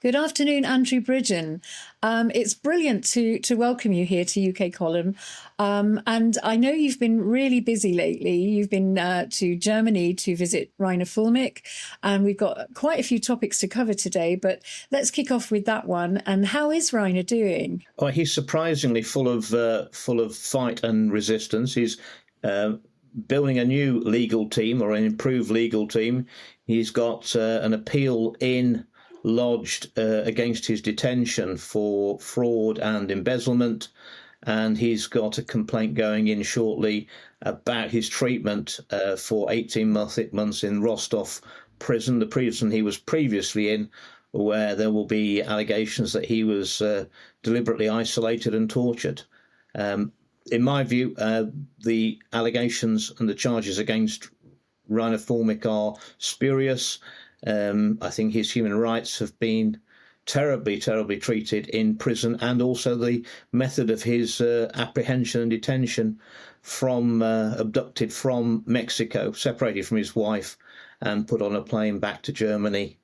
Good afternoon, Andrew Bridgen. It's brilliant to welcome you here to UK Column. And I know you've been really busy lately. You've been to Germany to visit Reiner Fuellmich, and we've got quite a few topics to cover today. But let's kick off with that one. And how is Reiner doing? Oh, he's surprisingly full of fight and resistance. He's building a new legal team, or an improved legal team. He's got an appeal lodged against his detention for fraud and embezzlement, and he's got a complaint going in shortly about his treatment for 18 months in Rostov prison, the prison he was previously in, where there will be allegations that he was deliberately isolated and tortured. In my view, the allegations and the charges against Reiner Fuellmich are spurious. I think his human rights have been terribly, terribly treated in prison, and also the method of his apprehension and detention abducted from Mexico, separated from his wife, and put on a plane back to Germany.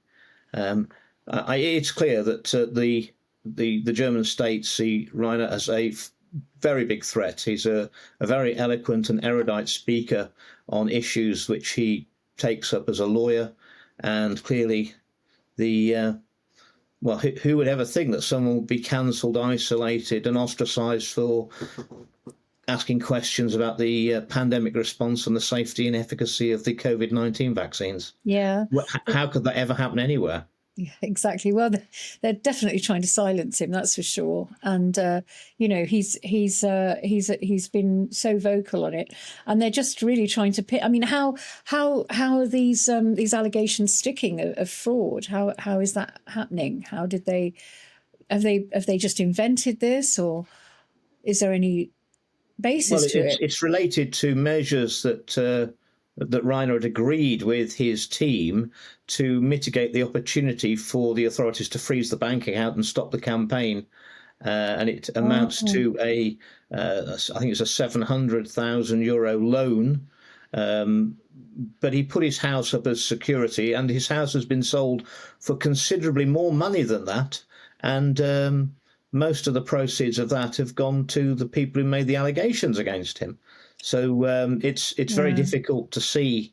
It's clear that the German state see Reiner as a very big threat. He's a very eloquent and erudite speaker on issues which he takes up as a lawyer. And clearly, who would ever think that someone would be cancelled, isolated, and ostracised for asking questions about the pandemic response and the safety and efficacy of the COVID-19 vaccines? Yeah. How could that ever happen anywhere? Yeah, exactly. Well, they're definitely trying to silence him, that's for sure. And he's been so vocal on it, and they're just really trying to pit. I mean, how are these allegations sticking of fraud? How is that happening? How did they have they just invented this, or is there any basis to it? It's related to measures that Reiner had agreed with his team to mitigate the opportunity for the authorities to freeze the bank account and stop the campaign. And it amounts to I think it's a €700,000 loan. But he put his house up as security, and his house has been sold for considerably more money than that. And most of the proceeds of that have gone to the people who made the allegations against him. So it's very difficult to see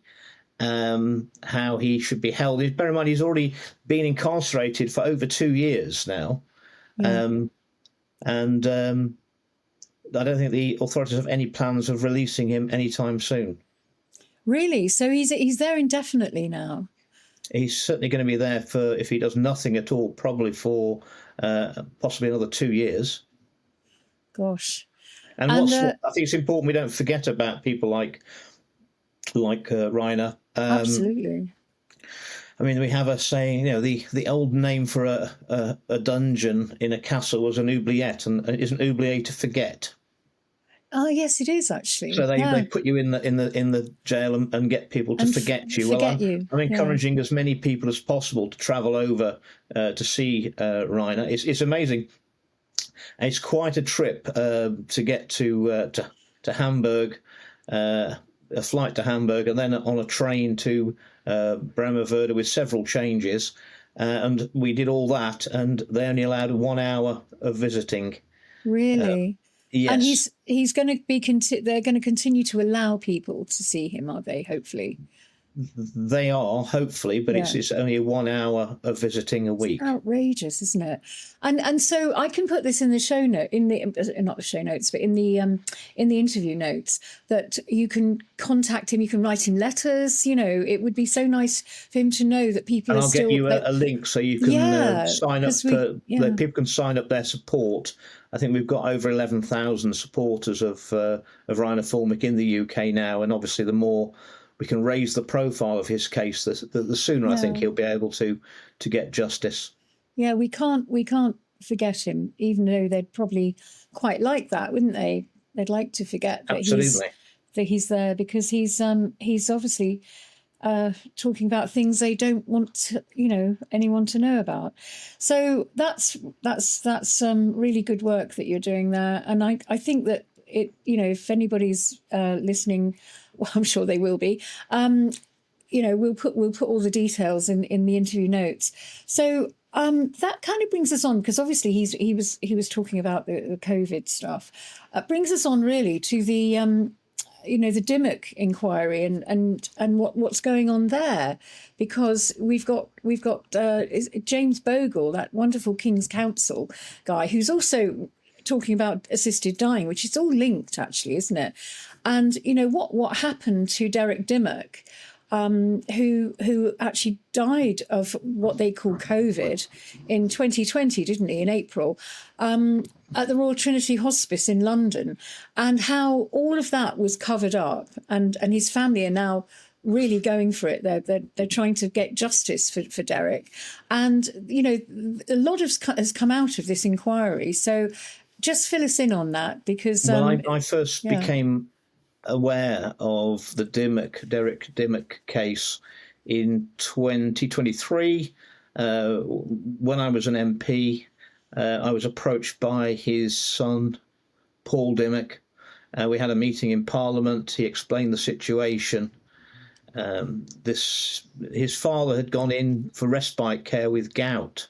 how he should be held. Bear in mind, he's already been incarcerated for over 2 years now. And I don't think the authorities have any plans of releasing him anytime soon. Really? So he's there indefinitely now? He's certainly going to be there for, if he does nothing at all, probably for possibly another 2 years. Gosh. And I think it's important we don't forget about people like Reiner. Absolutely. I mean, we have a saying, the old name for a dungeon in a castle was an oubliette, and isn't oubliette to forget? Oh yes, it is actually. So they put you in the jail and get people to forget you. I'm encouraging as many people as possible to travel over to see Reiner. It's amazing. It's quite a trip to get to Hamburg, a flight to Hamburg, and then on a train to Bremerverde with several changes. And we did all that, and they only allowed 1 hour of visiting. Really? Yes. And he's going to be. They're going to continue to allow people to see him, are they? Hopefully. They are, hopefully, but it's only 1 hour of visiting a week. It's outrageous, isn't it? And so I can put this in the show note, not the show notes, but in the interview notes, that you can contact him, you can write him letters. It would be so nice for him to know that people. And I'll get you a link so you can sign up. People can sign up their support. I think we've got over 11,000 supporters of Reiner Fuellmich in the UK now, and obviously the more we can raise the profile of his case, the sooner I think he'll be able to get justice. Yeah, we can't forget him, even though they'd probably quite like that, wouldn't they? They'd like to forget that he's there, because he's obviously talking about things they don't want anyone to know about. So that's really good work that you're doing there, and I think that if anybody's listening. Well, I'm sure they will be. We'll put all the details in the interview notes. So That kind of brings us on, because obviously he was talking about the COVID stuff. Brings us on really to the the Dimmock inquiry and what's going on there, because we've got James Bogle, that wonderful King's Counsel guy, who's also talking about assisted dying, which is all linked actually, isn't it? And what happened to Derek Dimmock, who actually died of what they call COVID in 2020, didn't he, in April, at the Royal Trinity Hospice in London, and how all of that was covered up, and his family are now really going for it. They're trying to get justice for Derek, and a lot has come out of this inquiry. So just fill us in on that, because I first became aware of the Derek Dimmock case in 2023. When I was an MP, I was approached by his son, Paul Dimmock. We had a meeting in Parliament. He explained the situation. His father had gone in for respite care with gout.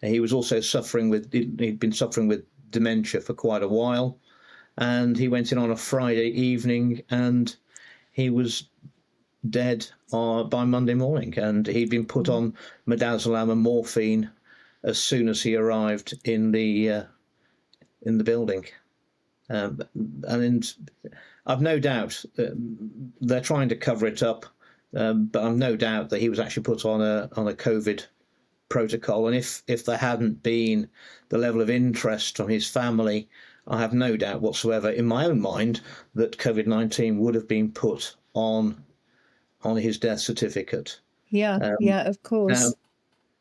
He was also he'd been suffering with dementia for quite a while. And he went in on a Friday evening, and he was dead by Monday morning. And he'd been put on midazolam and morphine as soon as he arrived in the building. And I've no doubt they're trying to cover it up, but I've no doubt that he was actually put on a COVID protocol. And if there hadn't been the level of interest from his family, I have no doubt whatsoever in my own mind that COVID-19 would have been put on his death certificate. Yeah, of course.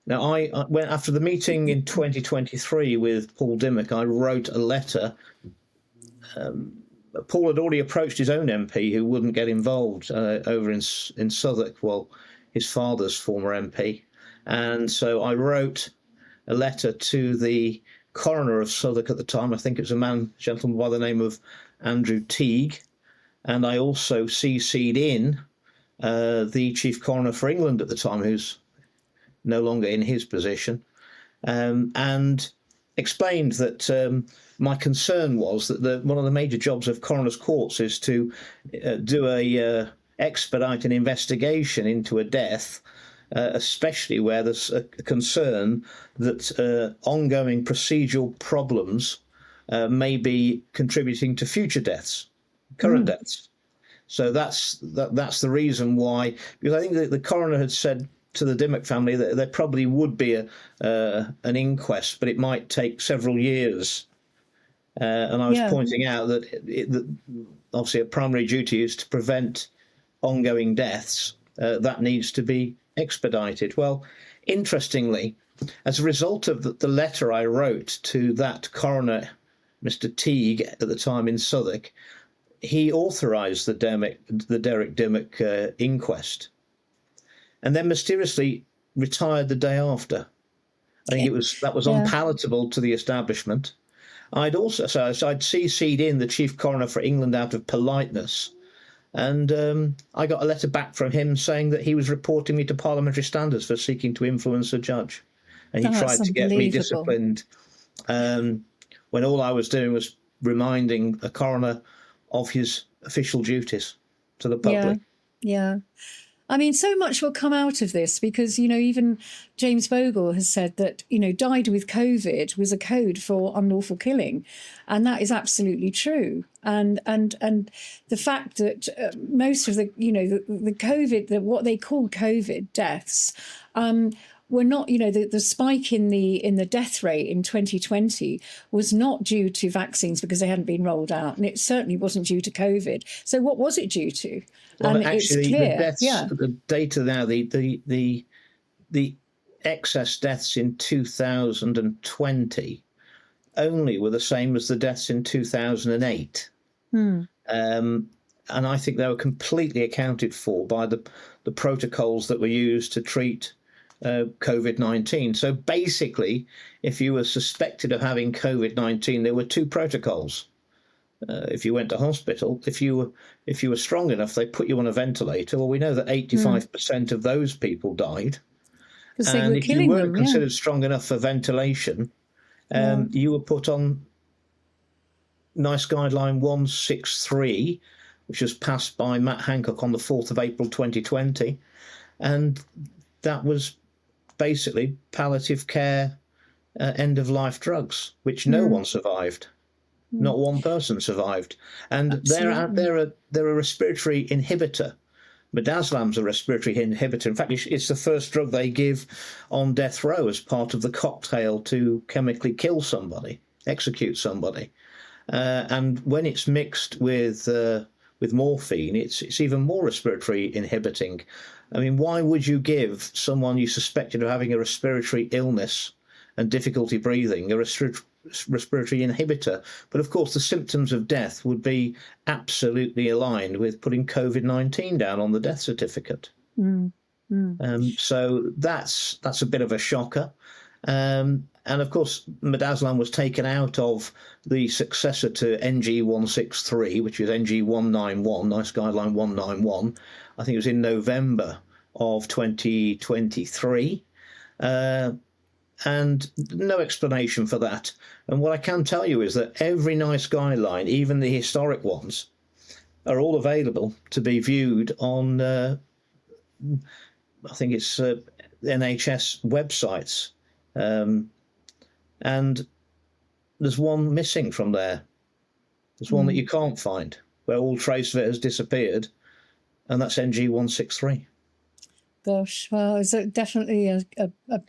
Now I went after the meeting in 2023 with Paul Dimmock. I wrote a letter. Paul had already approached his own MP, who wouldn't get involved, over in Southwark, his father's former MP. And so I wrote a letter to the coroner of Southwark at the time. I think it was a gentleman by the name of Andrew Teague. And I also CC'd in the chief coroner for England at the time, who's no longer in his position, and explained that my concern was that one of the major jobs of coroners' courts is to do expedite an investigation into a death, especially where there's a concern that ongoing procedural problems may be contributing to future deaths, current deaths. So that's the reason why, because I think that the coroner had said to the Dimmock family that there probably would be an inquest, but it might take several years. And I was pointing out that obviously a primary duty is to prevent ongoing deaths. That needs to be expedited. Well, interestingly, as a result of the letter I wrote to that coroner, Mr. Teague, at the time in Southwark, he authorised the Derek Dimmock inquest, and then mysteriously retired the day after. I think that was unpalatable to the establishment. I'd CC'd in the chief coroner for England out of politeness, and I got a letter back from him saying that he was reporting me to parliamentary standards for seeking to influence a judge, and he tried to get me disciplined, when all I was doing was reminding a coroner of his official duties to the public. Yeah. I mean, so much will come out of this, because, even James Bogle has said that, died with COVID was a code for unlawful killing. And that is absolutely true. And the fact that most of the COVID, what they call COVID deaths, were not, the spike in the death rate in 2020 was not due to vaccines because they hadn't been rolled out, and it certainly wasn't due to COVID. So what was it due to? Well, and actually, the data now, the excess deaths in 2020 only were the same as the deaths in 2008. And I think they were completely accounted for by the protocols that were used to treat COVID-19. So basically, if you were suspected of having COVID-19, there were two protocols. If you went to hospital, if you were strong enough, they put you on a ventilator. Well, we know that 85% of those people died. because they were And if you killing weren't them. considered strong enough for ventilation, you were put on NICE Guideline 163, which was passed by Matt Hancock on the 4th of April 2020. And that was basically palliative care, end-of-life drugs, which no one survived. Not one person survived. And they're a respiratory inhibitor. Midazolam's a respiratory inhibitor. In fact, it's the first drug they give on death row as part of the cocktail to chemically kill somebody, execute somebody. And when it's mixed with morphine, it's even more respiratory inhibiting. I mean, why would you give someone you suspected of having a respiratory illness and difficulty breathing a respiratory inhibitor? But of course, the symptoms of death would be absolutely aligned with putting COVID-19 down on the death certificate. So that's a bit of a shocker. And of course, midazolam was taken out of the successor to NG 163, which is NG 191, NICE Guideline 191. I think it was in November of 2023. And no explanation for that. And what I can tell you is that every NICE guideline, even the historic ones, are all available to be viewed on, I think it's NHS websites. And there's one missing from there. There's one that you can't find, where all trace of it has disappeared, and that's NG 163. Gosh, well, it's definitely a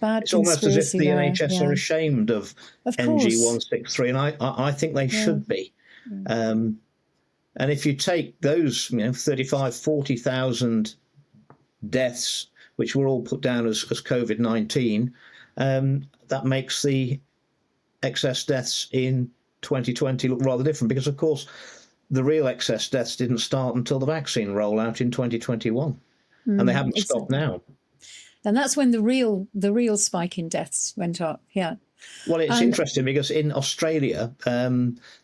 bad It's almost as if the there. NHS are ashamed of NG 163, and I think they should be. And if you take those, 35, 40,000 deaths, which were all put down as COVID-19, that makes the excess deaths in 2020 look rather different, because, of course, the real excess deaths didn't start until the vaccine rollout in 2021. And they haven't stopped now. And that's when the real spike in deaths went up. Yeah. Well, it's interesting because in Australia,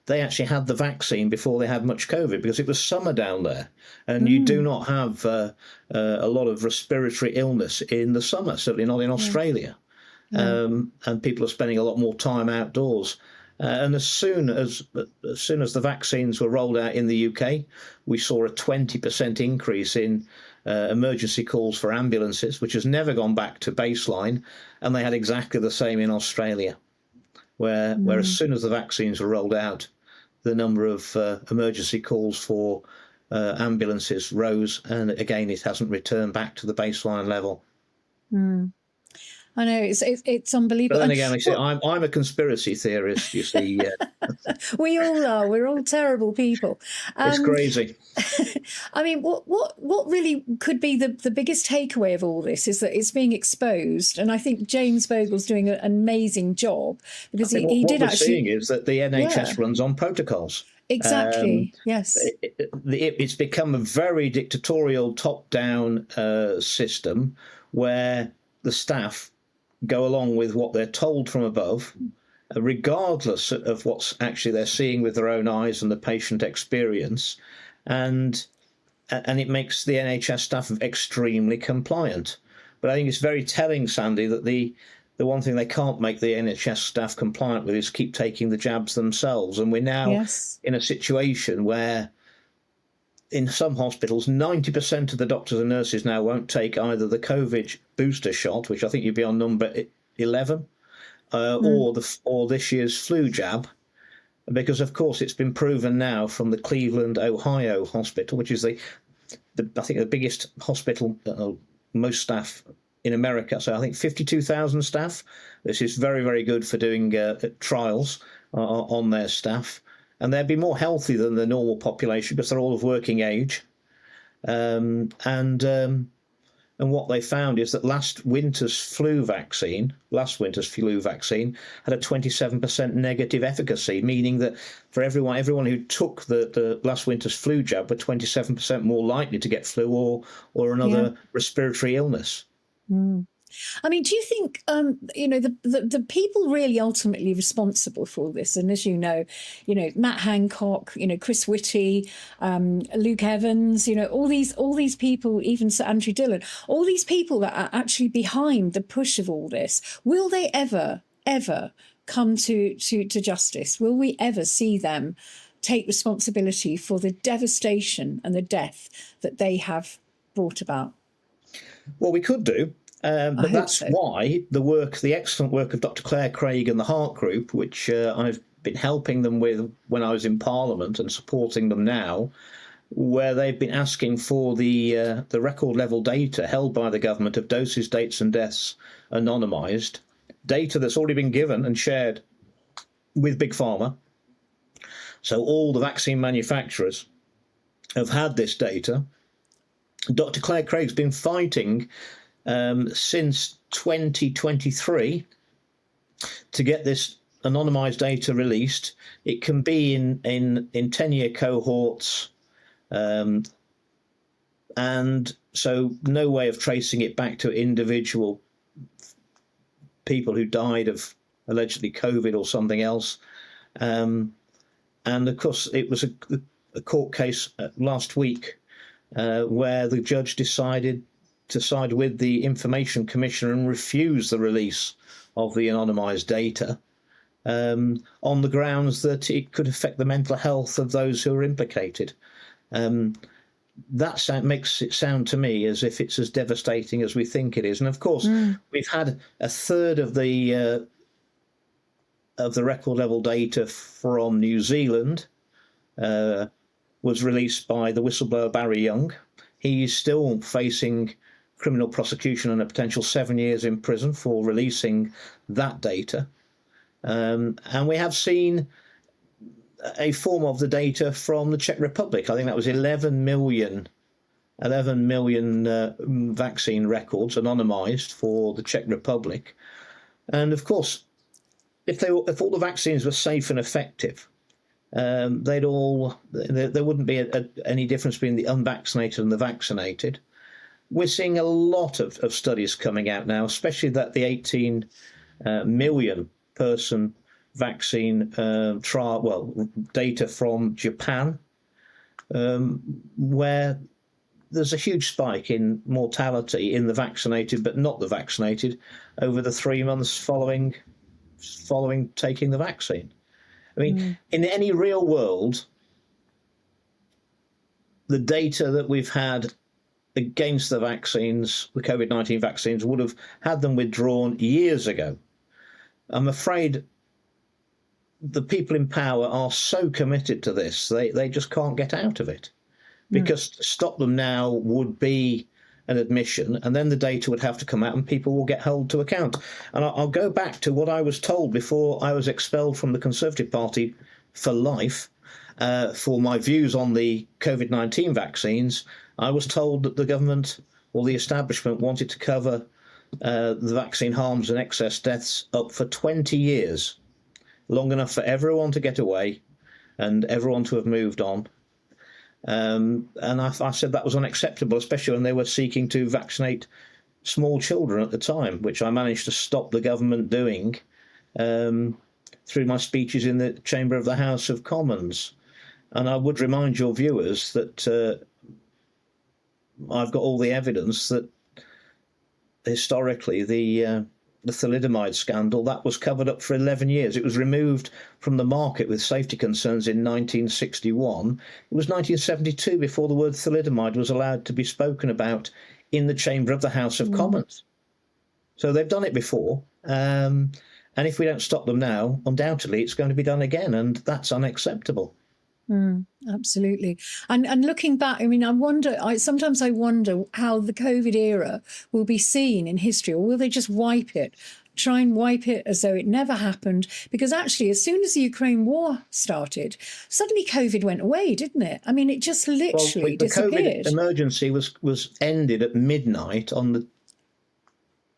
they actually had the vaccine before they had much COVID, because it was summer down there, and you do not have a lot of respiratory illness in the summer, certainly not in Australia. And people are spending a lot more time outdoors. And as soon as the vaccines were rolled out in the UK, we saw a 20% increase in emergency calls for ambulances, which has never gone back to baseline. And they had exactly the same in Australia, where as soon as the vaccines were rolled out, the number of emergency calls for ambulances rose. And again, it hasn't returned back to the baseline level. I know, it's unbelievable. But then again, I say, I'm a conspiracy theorist, you see. We all are. We're all terrible people. It's crazy. I mean, what really could be the biggest takeaway of all this is that it's being exposed. And I think James Bogle's doing an amazing job, because he did actually... What we're seeing is that the NHS runs on protocols. Exactly, yes. It's become a very dictatorial top-down system where the staff go along with what they're told from above, regardless of what's actually they're seeing with their own eyes and the patient experience, and it makes the NHS staff extremely compliant. But I think it's very telling, Sandy, that the one thing they can't make the NHS staff compliant with is keep taking the jabs themselves. And we're now in a situation where in some hospitals, 90% of the doctors and nurses now won't take either the COVID booster shot, which I think you'd be on number 11, or this year's flu jab, because of course it's been proven now from the Cleveland, Ohio hospital, which is I think the biggest hospital, most staff in America. So I think 52,000 staff. This is very, very good for doing trials on their staff. And they'd be more healthy than the normal population because they're all of working age. And what they found is that last winter's flu vaccine had a 27% negative efficacy, meaning that for everyone who took the last winter's flu jab were 27% more likely to get flu or another respiratory illness. I mean, do you think, the people really ultimately responsible for all this? And as you know, Matt Hancock, Chris Whitty, Luke Evans, all these people, even Sir Andrew Dillon, all these people that are actually behind the push of all this, will they ever come to justice? Will we ever see them take responsibility for the devastation and the death that they have brought about? Well, we could do. But that's why the excellent work of Dr. Claire Craig and the Heart Group, which I've been helping them with when I was in Parliament and supporting them now, where they've been asking for the record level data held by the government of doses, dates and deaths anonymised, data that's already been given and shared with Big Pharma. So all the vaccine manufacturers have had this data. Dr. Claire Craig's been fighting since 2023 to get this anonymised data released. It can be in 10-year cohorts, and so no way of tracing it back to individual people who died of allegedly COVID or something else. And of course, it was a court case last week where the judge decided to side with the Information Commissioner and refuse the release of the anonymised data on the grounds that it could affect the mental health of those who are implicated. That makes it sound to me as if it's as devastating as we think it is. And of course, we've had a third of the record level data from New Zealand was released by the whistleblower Barry Young. He's still facing criminal prosecution and a potential 7 years in prison for releasing that data. And we have seen a form of the data from the Czech Republic. I think that was 11 million vaccine records anonymised for the Czech Republic. And of course, if all the vaccines were safe and effective, there wouldn't be any difference between the unvaccinated and the vaccinated. We're seeing a lot of studies coming out now, especially that the 18 million person vaccine trial, data from Japan, where there's a huge spike in mortality in the vaccinated but not the vaccinated over the 3 months following taking the vaccine. I mean, in any real world, the data that we've had against the vaccines, the COVID-19 vaccines, would have had them withdrawn years ago. I'm afraid the people in power are so committed to this, they just can't get out of it. Because to stop them now would be an admission, and then the data would have to come out and people will get held to account. And I'll go back to what I was told before I was expelled from the Conservative Party for life for my views on the COVID-19 vaccines. I was told that the government or the establishment wanted to cover the vaccine harms and excess deaths up for 20 years, long enough for everyone to get away and everyone to have moved on. And I said that was unacceptable, especially when they were seeking to vaccinate small children at the time, which I managed to stop the government doing through my speeches in the chamber of the House of Commons. And I would remind your viewers that I've got all the evidence that historically the thalidomide scandal, that was covered up for 11 years. It was removed from the market with safety concerns in 1961. It was 1972 before the word thalidomide was allowed to be spoken about in the chamber of the House of Commons. So they've done it before. And if we don't stop them now, undoubtedly it's going to be done again. And that's unacceptable. Absolutely. And looking back, I mean, sometimes I wonder how the COVID era will be seen in history, or will they just try and wipe it as though it never happened? Because actually, as soon as the Ukraine war started, suddenly COVID went away, didn't it? I mean, it just literally disappeared. The COVID emergency was ended at midnight on the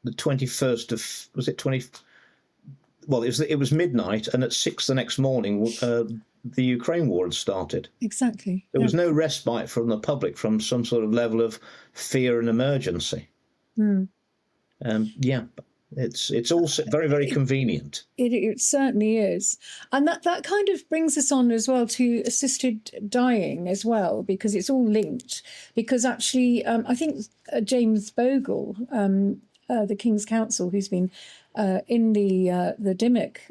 21st of, was it 20? Well, it was midnight, and at 6 the next morning, the Ukraine war had started. Exactly. There was no respite from the public from some sort of level of fear and emergency. Yeah, it's also very, very convenient. It certainly is. And that kind of brings us on as well to assisted dying as well, because it's all linked. Because actually, I think James Bogle, the King's Counsel, who's been in the Dimmock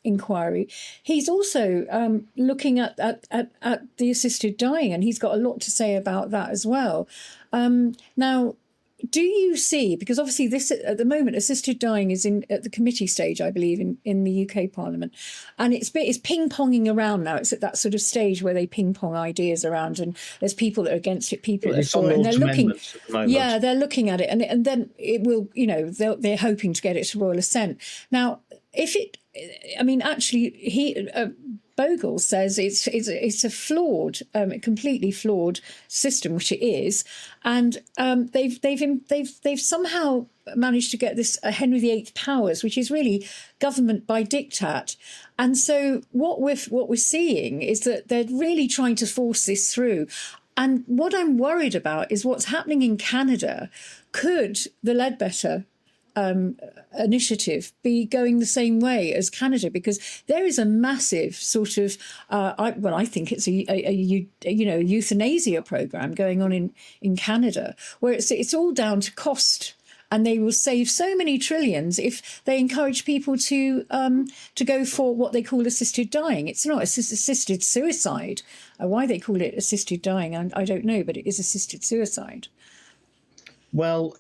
inquiry, he's also looking at the assisted dying, and he's got a lot to say about that as well. Now, do you see, because obviously this at the moment assisted dying is at the committee stage, I believe, in the UK Parliament, and it's ping-ponging around now. It's at that sort of stage where they ping-pong ideas around, and there's people that are against it, people that are for it, and they're looking, they're looking at it, and then it will, they're hoping to get it to royal assent. Now, Bogle says it's a flawed, completely flawed system, which it is, and they've somehow managed to get this Henry VIII powers, which is really government by diktat. And so what we're seeing is that they're really trying to force this through. And what I'm worried about is what's happening in Canada. Could the Ledbetter initiative be going the same way as Canada? Because there is a massive sort of, I think it's a euthanasia program going on in Canada, where it's all down to cost. And they will save so many trillions if they encourage people to go for what they call assisted dying. It's not assisted suicide. Why they call it assisted dying, I don't know, but it is assisted suicide. Well,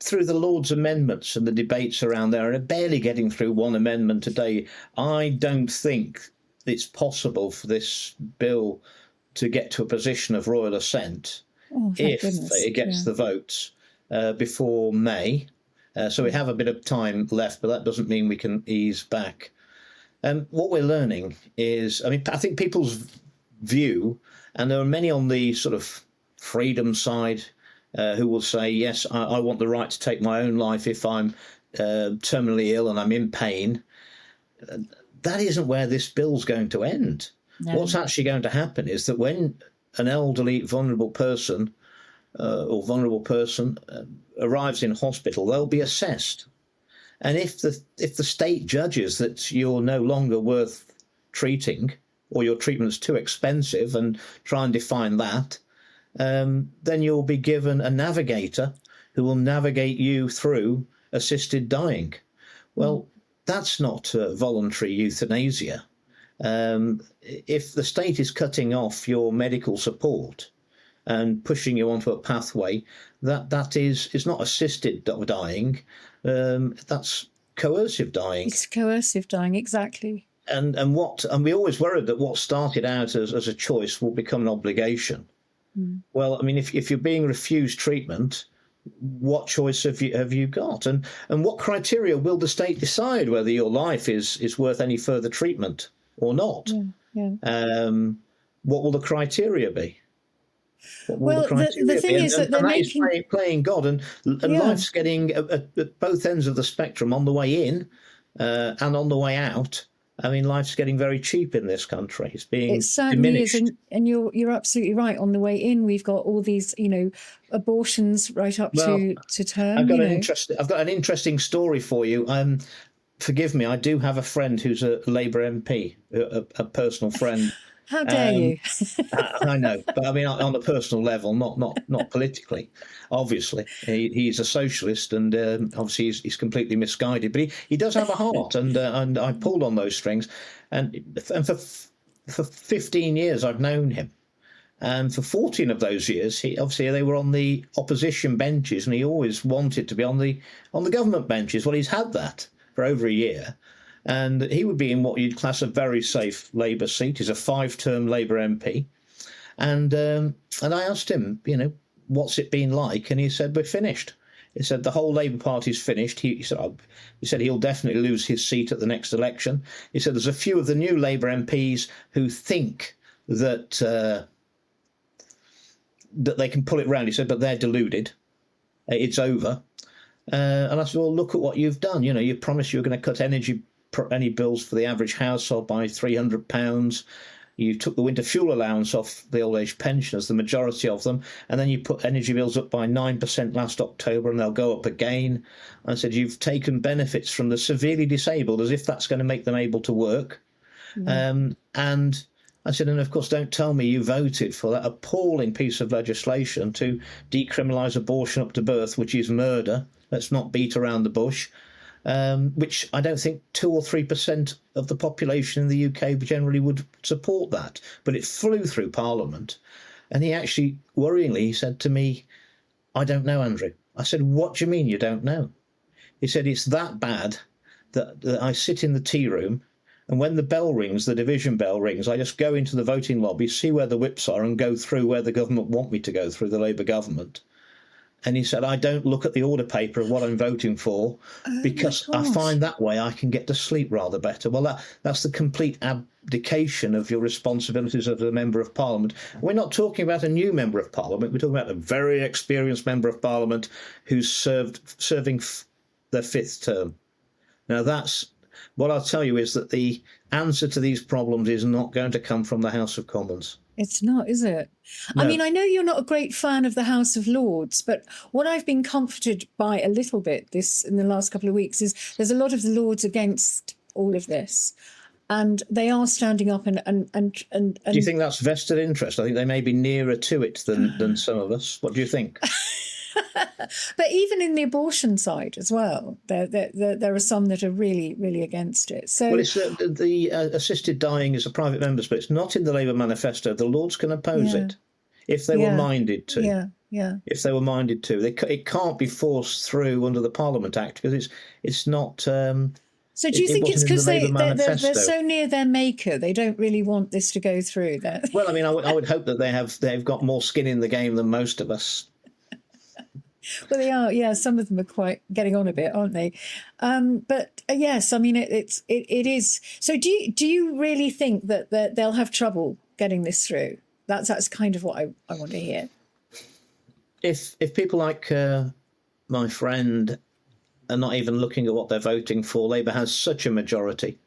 through the Lord's amendments and the debates around there, and barely getting through one amendment a day, I don't think it's possible for this bill to get to a position of royal assent if it gets the votes before May. So we have a bit of time left, but that doesn't mean we can ease back. What we're learning is, I think people's view, and there are many on the sort of freedom side who will say, yes, I want the right to take my own life if I'm terminally ill and I'm in pain. That isn't where this bill's going to end. No. What's actually going to happen is that when an elderly, vulnerable person arrives in hospital, they'll be assessed. And if the state judges that you're no longer worth treating, or your treatment's too expensive, and try and define that, then you'll be given a navigator who will navigate you through assisted dying. Well, that's not voluntary euthanasia. If the state is cutting off your medical support and pushing you onto a pathway, that is not assisted dying. That's coercive dying. It's coercive dying, exactly. And we always worried that what started out as a choice will become an obligation. Well, I mean, if you're being refused treatment, what choice have you got? And what criteria will the state decide whether your life is worth any further treatment or not? What will the criteria be? The thing is that they're making playing God, and life's getting at both ends of the spectrum, on the way in and on the way out. I mean, life's getting very cheap in this country. It's being It certainly diminished. is, and you're absolutely right. On the way in, we've got all these, abortions right up to term. I've got an interesting story for you. Forgive me, I do have a friend who's a Labour MP, a personal friend. How dare you? I know, but I mean, on a personal level, not politically. Obviously, he's a socialist, and obviously he's completely misguided. But he does have a heart, and I pulled on those strings, and for 15 years I've known him, and for 14 of those years, they were on the opposition benches, and he always wanted to be on the government benches. Well, he's had that for over a year. And he would be in what you'd class a very safe Labour seat. He's a 5-term Labour MP. And I asked him, what's it been like? And he said, we're finished. He said, the whole Labour Party's finished. He said he'll definitely lose his seat at the next election. He said there's a few of the new Labour MPs who think that they can pull it round. He said, but they're deluded. It's over. And I said, well, look at what you've done. You promised you were going to cut any bills for the average household by £300. You took the winter fuel allowance off the old age pensioners, the majority of them, and then you put energy bills up by 9% last October, and they'll go up again. I said, you've taken benefits from the severely disabled as if that's going to make them able to work. And I said, and of course, don't tell me you voted for that appalling piece of legislation to decriminalise abortion up to birth, which is murder. Let's not beat around the bush. Which I don't think 2 or 3% of the population in the UK generally would support that. But it flew through Parliament. And he actually, worryingly, he said to me, I don't know, Andrew. I said, what do you mean you don't know? He said, it's that bad that I sit in the tea room, and when the bell rings, the division bell rings, I just go into the voting lobby, see where the whips are, and go through where the government want me to go through, the Labour government. And he said, I don't look at the order paper of what I'm voting for because I find that way I can get to sleep rather better. Well, that's the complete abdication of your responsibilities as a Member of Parliament. We're not talking about a new Member of Parliament. We're talking about a very experienced Member of Parliament who's serving their 5th term. Now, that's what I'll tell you is that the answer to these problems is not going to come from the House of Commons. It's not, is it? No. I mean, I know you're not a great fan of the House of Lords, but what I've been comforted by a little bit in the last couple of weeks is there's a lot of the Lords against all of this, and they are standing up and Do you think that's vested interest? I think they may be nearer to it than some of us. What do you think? But even in the abortion side as well, there are some that are really, really against it. So, well, it's the assisted dying is a private member's, but it's not in the Labour manifesto. The Lords can oppose it if they were minded to. If they were minded to, it can't be forced through under the Parliament Act because it's not. So do you think it's because they're so near their maker, they don't really want this to go through? Well, I mean, I would hope that they've got more skin in the game than most of us. Well, they are. Yeah, some of them are quite getting on a bit, aren't they? But yes, I mean, it is. So do you really think that they'll have trouble getting this through? That's kind of what I want to hear. If people like my friend are not even looking at what they're voting for, Labour has such a majority.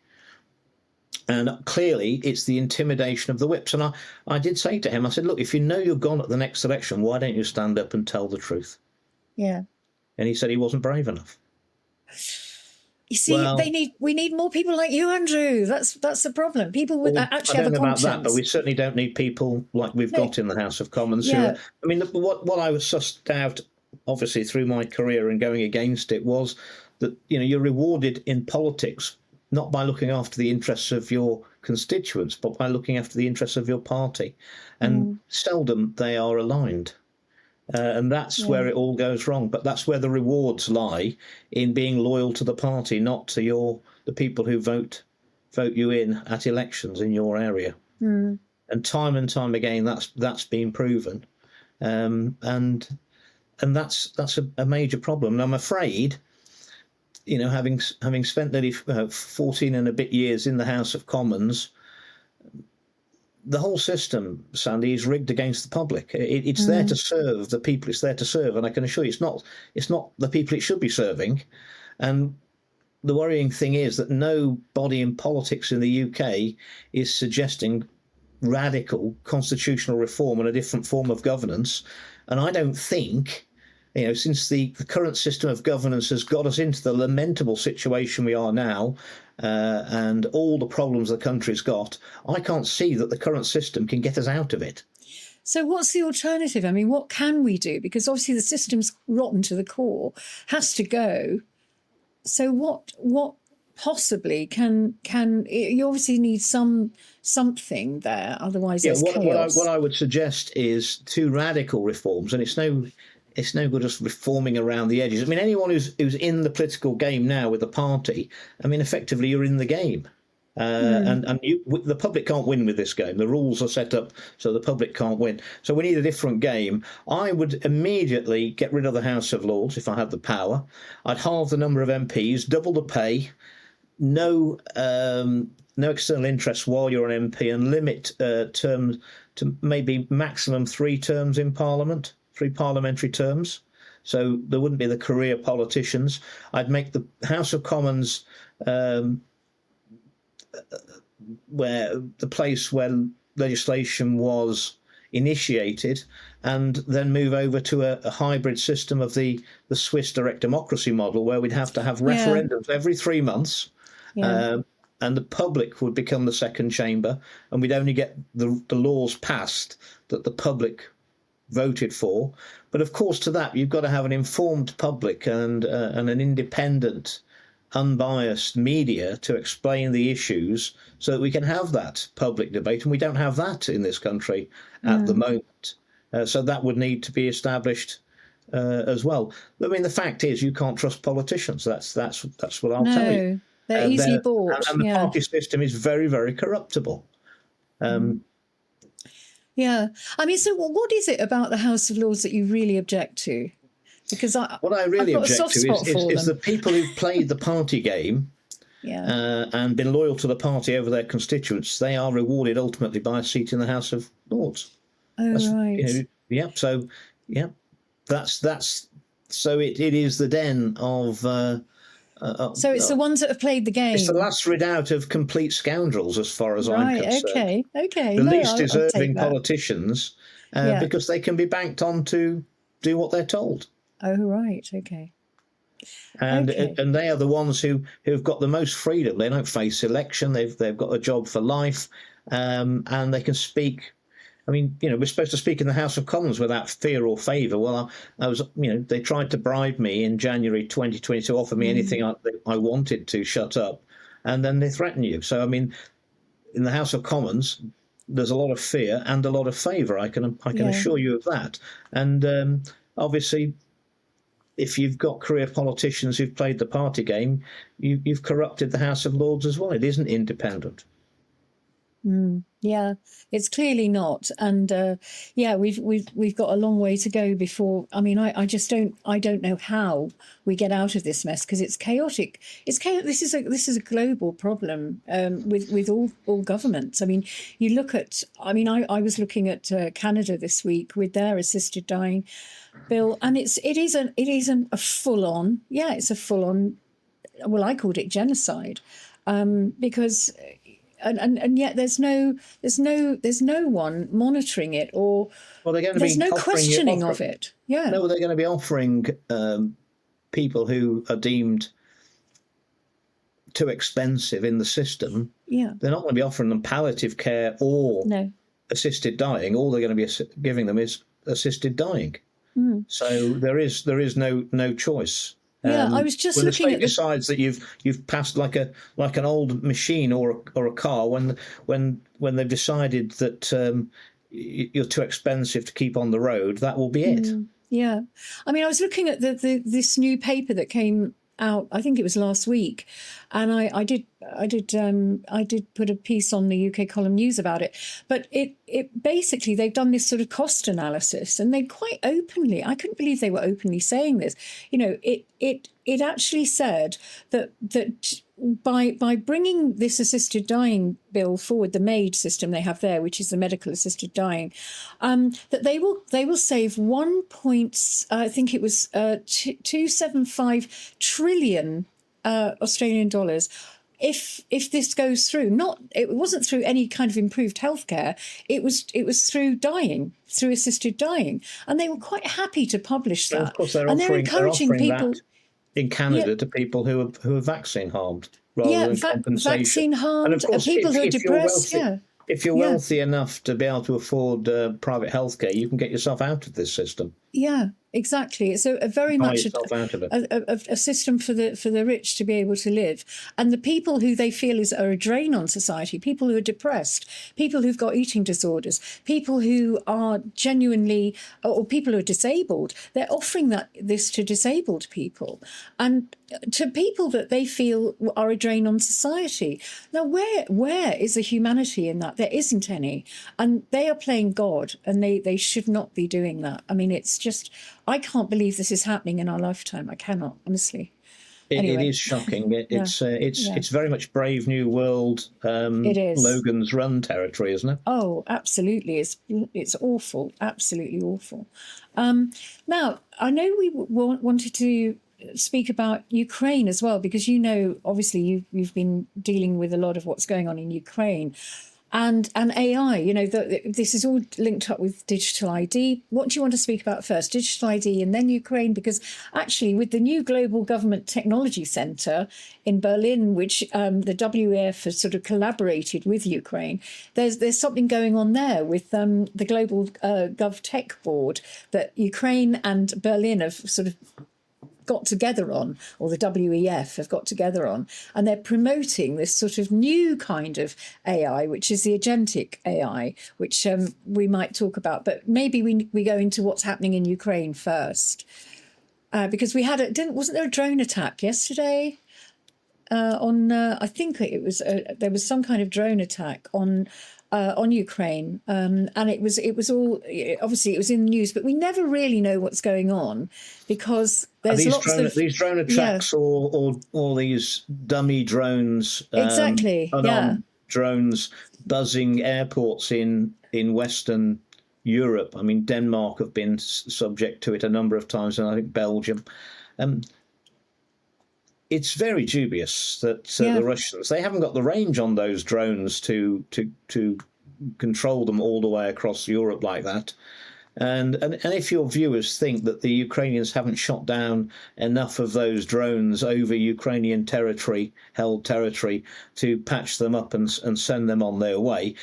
And clearly, it's the intimidation of the whips. And I did say to him, I said, look, if you know you're gone at the next election, why don't you stand up and tell the truth? Yeah. And he said he wasn't brave enough. You see, we need more people like you, Andrew. That's the problem. People would actually have a conscience. I don't know about that, but we certainly don't need people like we've got in the House of Commons. Yeah. I mean, what I was sussed out, obviously, through my career and going against it was that, you're rewarded in politics not by looking after the interests of your constituents, but by looking after the interests of your party. And seldom they are aligned. And that's where it all goes wrong. But that's where the rewards lie, in being loyal to the party, not to the people who vote you in at elections in your area. And time again, that's been proven. And that's a major problem. And I'm afraid, having spent nearly 14 and a bit years in the House of Commons, the whole system, Sandi, is rigged against the public. It's there to serve the people it's there to serve, and I can assure you it's not the people it should be serving. And the worrying thing is that no body in politics in the UK is suggesting radical constitutional reform and a different form of governance. And I don't think, since the current system of governance has got us into the lamentable situation we are now, and all the problems the country's got, I can't see that the current system can get us out of it. So what's the alternative? I mean, what can we do? Because obviously the system's rotten to the core, has to go. So what possibly can you obviously need something there, otherwise it's chaos. What I would suggest is 2 radical reforms, and it's no good just reforming around the edges. I mean, anyone who's in the political game now with a party, I mean, effectively you're in the game. And the public can't win with this game. The rules are set up so the public can't win. So we need a different game. I would immediately get rid of the House of Lords if I had the power. I'd halve the number of MPs, double the pay, no external interest while you're an MP, and limit terms to maybe maximum 3 terms in Parliament. 3 parliamentary terms, so there wouldn't be the career politicians. I'd make the House of Commons the place where legislation was initiated, and then move over to a hybrid system of the Swiss direct democracy model, where we'd have to have referendums every 3 months. And the public would become the second chamber, and we'd only get the laws passed that the public voted for. But of course, to that, you've got to have an informed public and an independent, unbiased media to explain the issues, so that we can have that public debate. And we don't have that in this country at the moment. So that would need to be established as well. I mean, the fact is, you can't trust politicians. That's what I'll tell you. They're easily bought. And the party system is very, very corruptible. Yeah. I mean, so what is it about the House of Lords that you really object to? Because what I really object to is the people who've played the party game and been loyal to the party over their constituents. They are rewarded ultimately by a seat in the House of Lords. Right. That's so it is the den of. So it's the ones that have played the game. It's the last redoubt of complete scoundrels, as far as I'm concerned. Okay. The least deserving politicians, because they can be banked on to do what they're told. Oh, right. Okay. And they are the ones who've got the most freedom. They don't face election. They've got a job for life, and they can speak. I mean, we're supposed to speak in the House of Commons without fear or favour. Well, I was, they tried to bribe me in January 2020 to offer me anything I wanted to shut up, and then they threaten you. So, I mean, in the House of Commons, there's a lot of fear and a lot of favour. I can assure you of that. And obviously, if you've got career politicians who've played the party game, you've corrupted the House of Lords as well. It isn't independent. Yeah, it's clearly not, and we've got a long way to go before. I mean, I don't know how we get out of this mess, because it's chaotic. It's chaotic. This is a global problem with all governments. I mean, you look at. I mean, I was looking at Canada this week with their assisted dying bill, and it is a full on. Yeah, it's a full on. Well, I called it genocide, because. And yet there's no one monitoring it, or there's no questioning of it. Yeah. No, they're going to be offering people who are deemed too expensive in the system. Yeah. They're not going to be offering them palliative care or assisted dying. All they're going to be giving them is assisted dying. So there is no choice. Yeah, I was just looking at. When the state decides that you've passed like an old machine or a car, when they've decided that you're too expensive to keep on the road, that will be it. Yeah, I mean, I was looking at this new paper that came out. I think it was last week, and I did put a piece on the UK Column News about it. But it basically, they've done this sort of cost analysis, and they quite openly. I couldn't believe they were openly saying this. It actually said that by bringing this assisted dying bill forward, the MAID system they have there, which is the medical assisted dying, that they will save I think it was 275 trillion Australian dollars. If this goes through, it wasn't through any kind of improved healthcare, it was through assisted dying, and they were quite happy to publish that. Of course, they're encouraging people in Canada to people who are vaccine harmed, rather than compensation. Vaccine harmed, and of course, people who are depressed. If you're wealthy enough to be able to afford private healthcare, you can get yourself out of this system. Yeah, exactly. It's a very much a system for the rich to be able to live, and the people who they feel are a drain on society, people who are depressed, people who've got eating disorders, people who are genuinely, or people who are disabled. They're offering this to disabled people and to people that they feel are a drain on society. Now, where is the humanity in that? There isn't any, and they are playing God, and they should not be doing that. I mean, it's just, I can't believe this is happening in our lifetime. I cannot, honestly. It is shocking. It's very much Brave New World. It is Logan's Run territory, isn't it? Oh, absolutely. It's awful. Absolutely awful. Now, I know we wanted to speak about Ukraine as well, because obviously you've been dealing with a lot of what's going on in Ukraine. And AI, this is all linked up with digital ID. What do you want to speak about first? Digital ID and then Ukraine? Because actually, with the new Global Government Technology Centre in Berlin, which the WEF has sort of collaborated with Ukraine, there's something going on there with the Global Gov Tech Board that Ukraine and Berlin have sort of got together on, or the WEF have got together on, and they're promoting this sort of new kind of AI, which is the agentic AI, which we might talk about. But maybe we go into what's happening in Ukraine first, because we had wasn't there a drone attack yesterday? I think it was there was some kind of drone attack on Ukraine, and it was all, obviously it was in the news, but we never really know what's going on, because there's these drone attacks, or these dummy drones, exactly, drones buzzing airports in Western Europe. I mean, Denmark have been subject to it a number of times, and I think Belgium. It's very dubious that the Russians, they haven't got the range on those drones to control them all the way across Europe like that. And if your viewers think that the Ukrainians haven't shot down enough of those drones over Ukrainian held territory, to patch them up and send them on their way,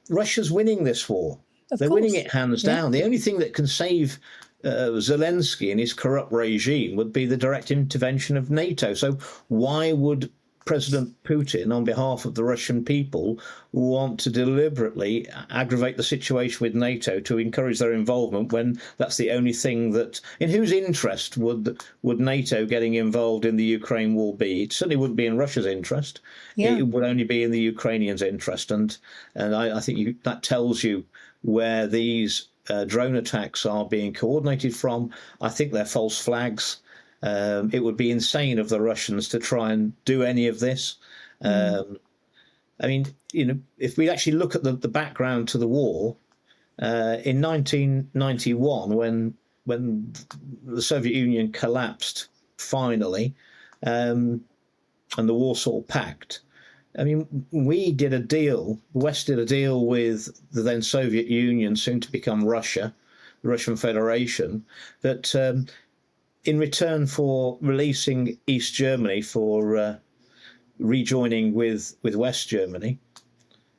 Russia's winning this war. They're winning it hands down. The only thing that can save Zelensky and his corrupt regime would be the direct intervention of NATO. So why would President Putin, on behalf of the Russian people, want to deliberately aggravate the situation with NATO to encourage their involvement, when that's the only thing that... In whose interest would NATO getting involved in the Ukraine war be? It certainly wouldn't be in Russia's interest. It would only be in the Ukrainians' interest. And I think that tells you where these drone attacks are being coordinated from. I think they're false flags. It would be insane of the Russians to try and do any of this. I mean, if we actually look at the background to the war, in 1991, when the Soviet Union collapsed finally, and the Warsaw Pact, I mean, we did a deal, the West did a deal with the then Soviet Union, soon to become Russia, the Russian Federation, that in return for releasing East Germany for rejoining with West Germany,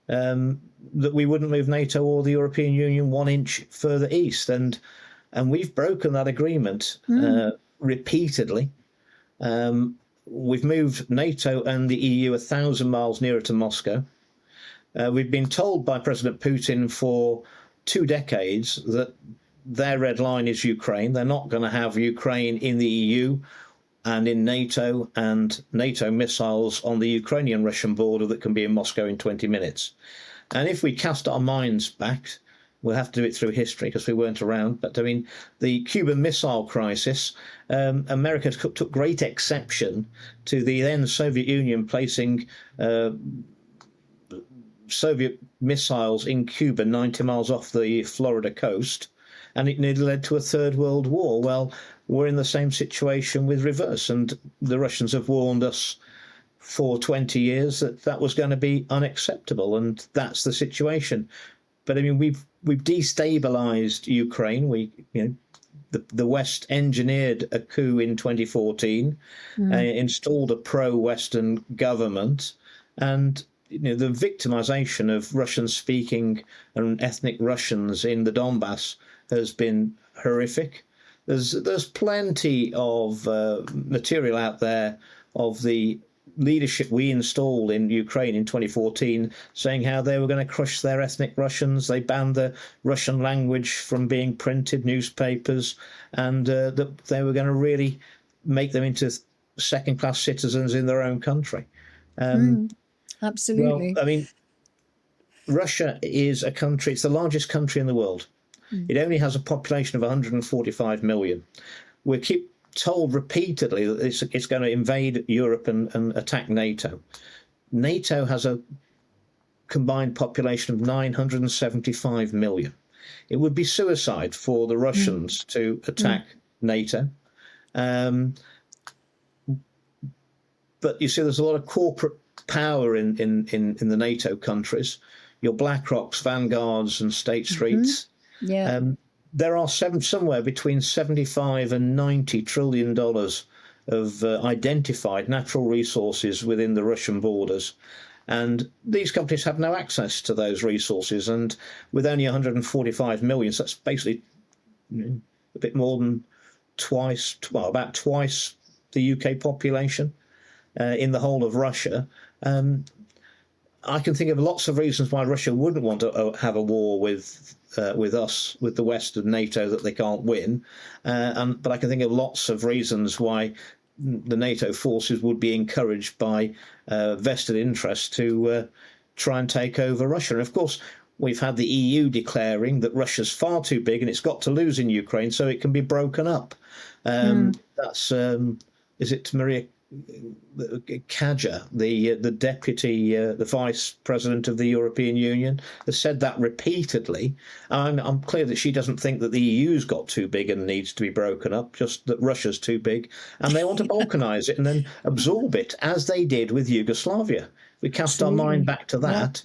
that we wouldn't move NATO or the European Union 1 inch further east. And we've broken that agreement repeatedly. We've moved NATO and the EU 1,000 miles nearer to Moscow. We've been told by President Putin for 2 decades that their red line is Ukraine. They're not going to have Ukraine in the EU and in NATO, and NATO missiles on the Ukrainian-Russian border that can be in Moscow in 20 minutes. And if we cast our minds back, we'll have to do it through history because we weren't around. But I mean, the Cuban Missile Crisis, America took great exception to the then Soviet Union placing Soviet missiles in Cuba 90 miles off the Florida coast, and it nearly led to a Third World War. Well, we're in the same situation with reverse, and the Russians have warned us for 20 years that was going to be unacceptable, and that's the situation. But I mean, we've destabilized Ukraine. The West engineered a coup in 2014, installed a pro-Western government, and the victimization of Russian-speaking and ethnic Russians in the Donbass has been horrific. There's plenty of material out there of the leadership we installed in Ukraine in 2014 saying how they were going to crush their ethnic Russians. They banned the Russian language from being printed newspapers, and that they were going to really make them into second-class citizens in their own country. Absolutely. Well, I mean, Russia is a country, it's the largest country in the world. It only has a population of 145 million. We keep told repeatedly that it's going to invade Europe and attack NATO. NATO has a combined population of 975 million. It would be suicide for the Russians to attack NATO. But you see, there's a lot of corporate power in the NATO countries. Your BlackRocks, Vanguards, and State Streets. There are somewhere between 75 and 90 trillion dollars of identified natural resources within the Russian borders. And these companies have no access to those resources. And with only 145 million, so that's basically a bit more than about twice the UK population in the whole of Russia. I can think of lots of reasons why Russia wouldn't want to have a war with us, with the West and NATO, that they can't win. But I can think of lots of reasons why the NATO forces would be encouraged by vested interests to try and take over Russia. And of course, we've had the EU declaring that Russia's far too big and it's got to lose in Ukraine so it can be broken up. That's, is it Maria Kaja, the deputy, the vice president of the European Union, has said that repeatedly. I'm clear that she doesn't think that the EU's got too big and needs to be broken up, just that Russia's too big, and they want to balkanize it and then absorb it, as they did with Yugoslavia. We cast our mind back to that.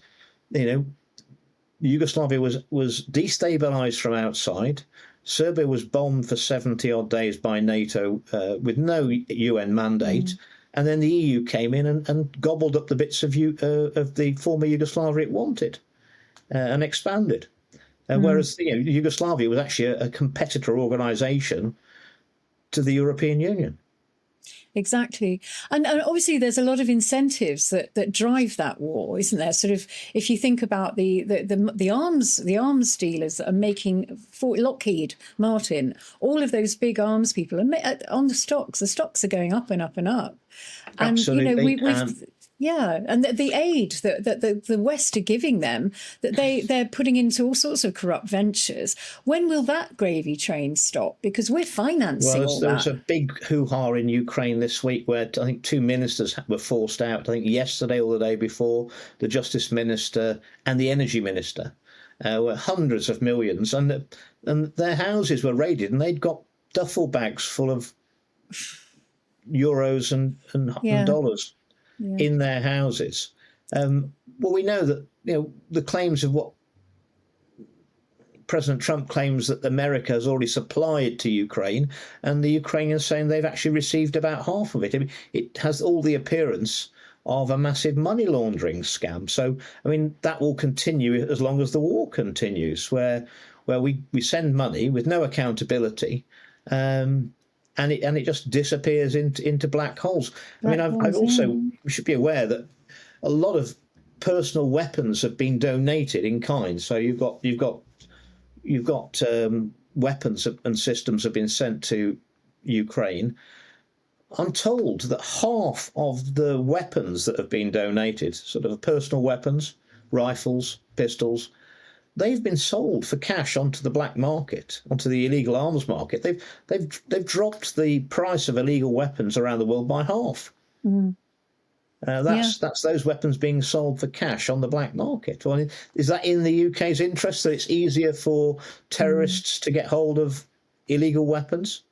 Yugoslavia was destabilized from outside. Serbia was bombed for 70-odd days by NATO with no UN mandate. And then the EU came in and gobbled up the bits of the former Yugoslavia it wanted and expanded. Whereas Yugoslavia was actually a competitor organisation to the European Union. Exactly. And obviously there's a lot of incentives that drive that war, isn't there? Sort of, if you think about the arms dealers that are making, for Lockheed Martin, all of those big arms people are on the stocks are going up and up and up. And absolutely. And the aid that the West are giving them, that they're putting into all sorts of corrupt ventures. When will that gravy train stop? Because we're financing all that. There was a big hoo-ha in Ukraine this week where I think 2 ministers were forced out. I think yesterday or the day before, the Justice Minister and the Energy Minister, were hundreds of millions, and their houses were raided, and they'd got duffel bags full of euros and dollars. In their houses. Well, we know that the claims of what President Trump claims that America has already supplied to Ukraine, and the Ukrainians saying they've actually received about half of it. I mean, it has all the appearance of a massive money laundering scam. So, I mean, that will continue as long as the war continues, where we send money with no accountability. And it just disappears into black holes. I mean, I've also, we should be aware that a lot of personal weapons have been donated in kind. So you've got weapons and systems have been sent to Ukraine. I'm told that half of the weapons that have been donated, sort of personal weapons, rifles, pistols, they've been sold for cash onto the black market, onto the illegal arms market. They've dropped the price of illegal weapons around the world by half. That's those weapons being sold for cash on the black market. Well, is that in the UK's interest, that it's easier for terrorists to get hold of illegal weapons?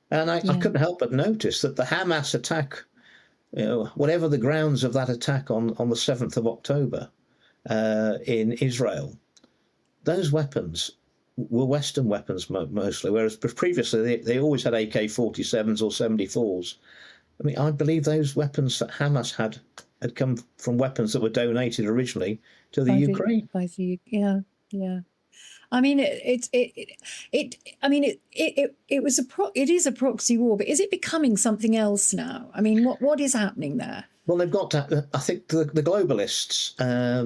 And I couldn't help but notice that the Hamas attack, whatever the grounds of that attack on the 7th of October in Israel, those weapons were Western weapons mostly, whereas previously they always had AK-47s or 74s. I mean, I believe those weapons that Hamas had come from weapons that were donated originally to the Ukraine. I mean, it is a proxy war, but is it becoming something else now? I mean, what is happening there? Well, they've got to, I think the globalists,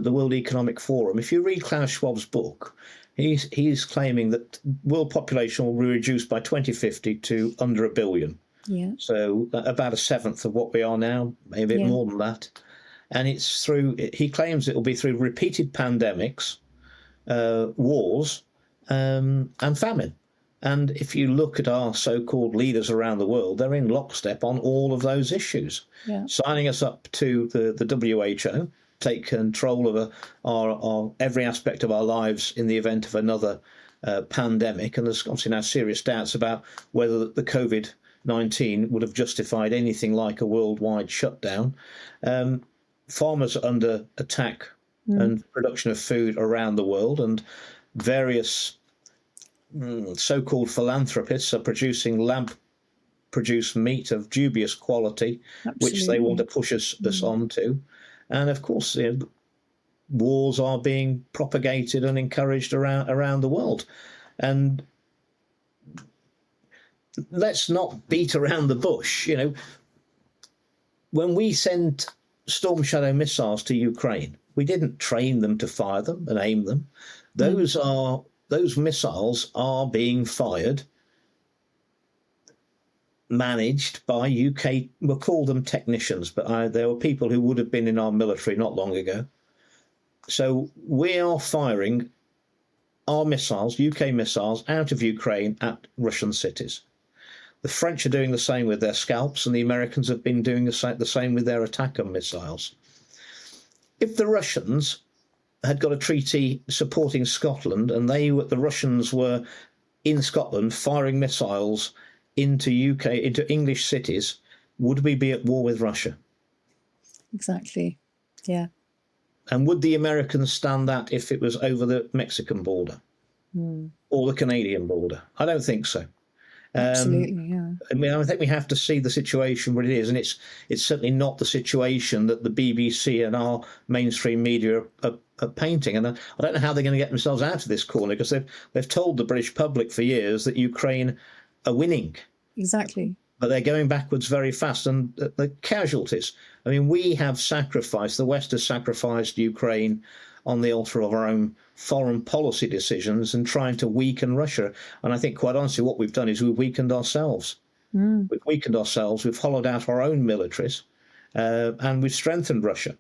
the World Economic Forum, if you read Klaus Schwab's book, he's claiming that world population will be reduced by 2050 to under 1 billion. Yeah. So about 1/7 of what we are now, maybe a bit more than that. And he claims it will be through repeated pandemics, wars, and famine. And if you look at our so-called leaders around the world, they're in lockstep on all of those issues, signing us up to the WHO, take control of our every aspect of our lives in the event of another pandemic. And there's obviously now serious doubts about whether the COVID COVID-19 would have justified anything like a worldwide shutdown. Farmers are under attack and production of food around the world, and various so-called philanthropists are producing lab-produced meat of dubious quality, which they want to push us onto. And of course, wars are being propagated and encouraged around the world. And let's not beat around the bush. When we sent Storm Shadow missiles to Ukraine, we didn't train them to fire them and aim them. Those missiles are being fired, managed by UK, we'll call them technicians, but there were people who would have been in our military not long ago. So we are firing our missiles, UK missiles, out of Ukraine at Russian cities. The French are doing the same with their scalps, and the Americans have been doing the same with their attacker missiles. If the Russians had got a treaty supporting Scotland, and the Russians were in Scotland firing missiles into English cities, would we be at war with Russia? Exactly. Yeah. And would the Americans stand that if it was over the Mexican border or the Canadian border? I don't think so. Absolutely, yeah. I think we have to see the situation where it is, and it's certainly not the situation that the BBC and our mainstream media are painting. And I don't know how they're going to get themselves out of this corner, because they've told the British public for years that Ukraine are winning. Exactly. But they're going backwards very fast, and the casualties. I mean, we have sacrificed, the West has sacrificed Ukraine on the altar of our own foreign policy decisions and trying to weaken Russia. And I think, quite honestly, what we've done is we've weakened ourselves. We've weakened ourselves, we've hollowed out our own militaries, and we've strengthened Russia.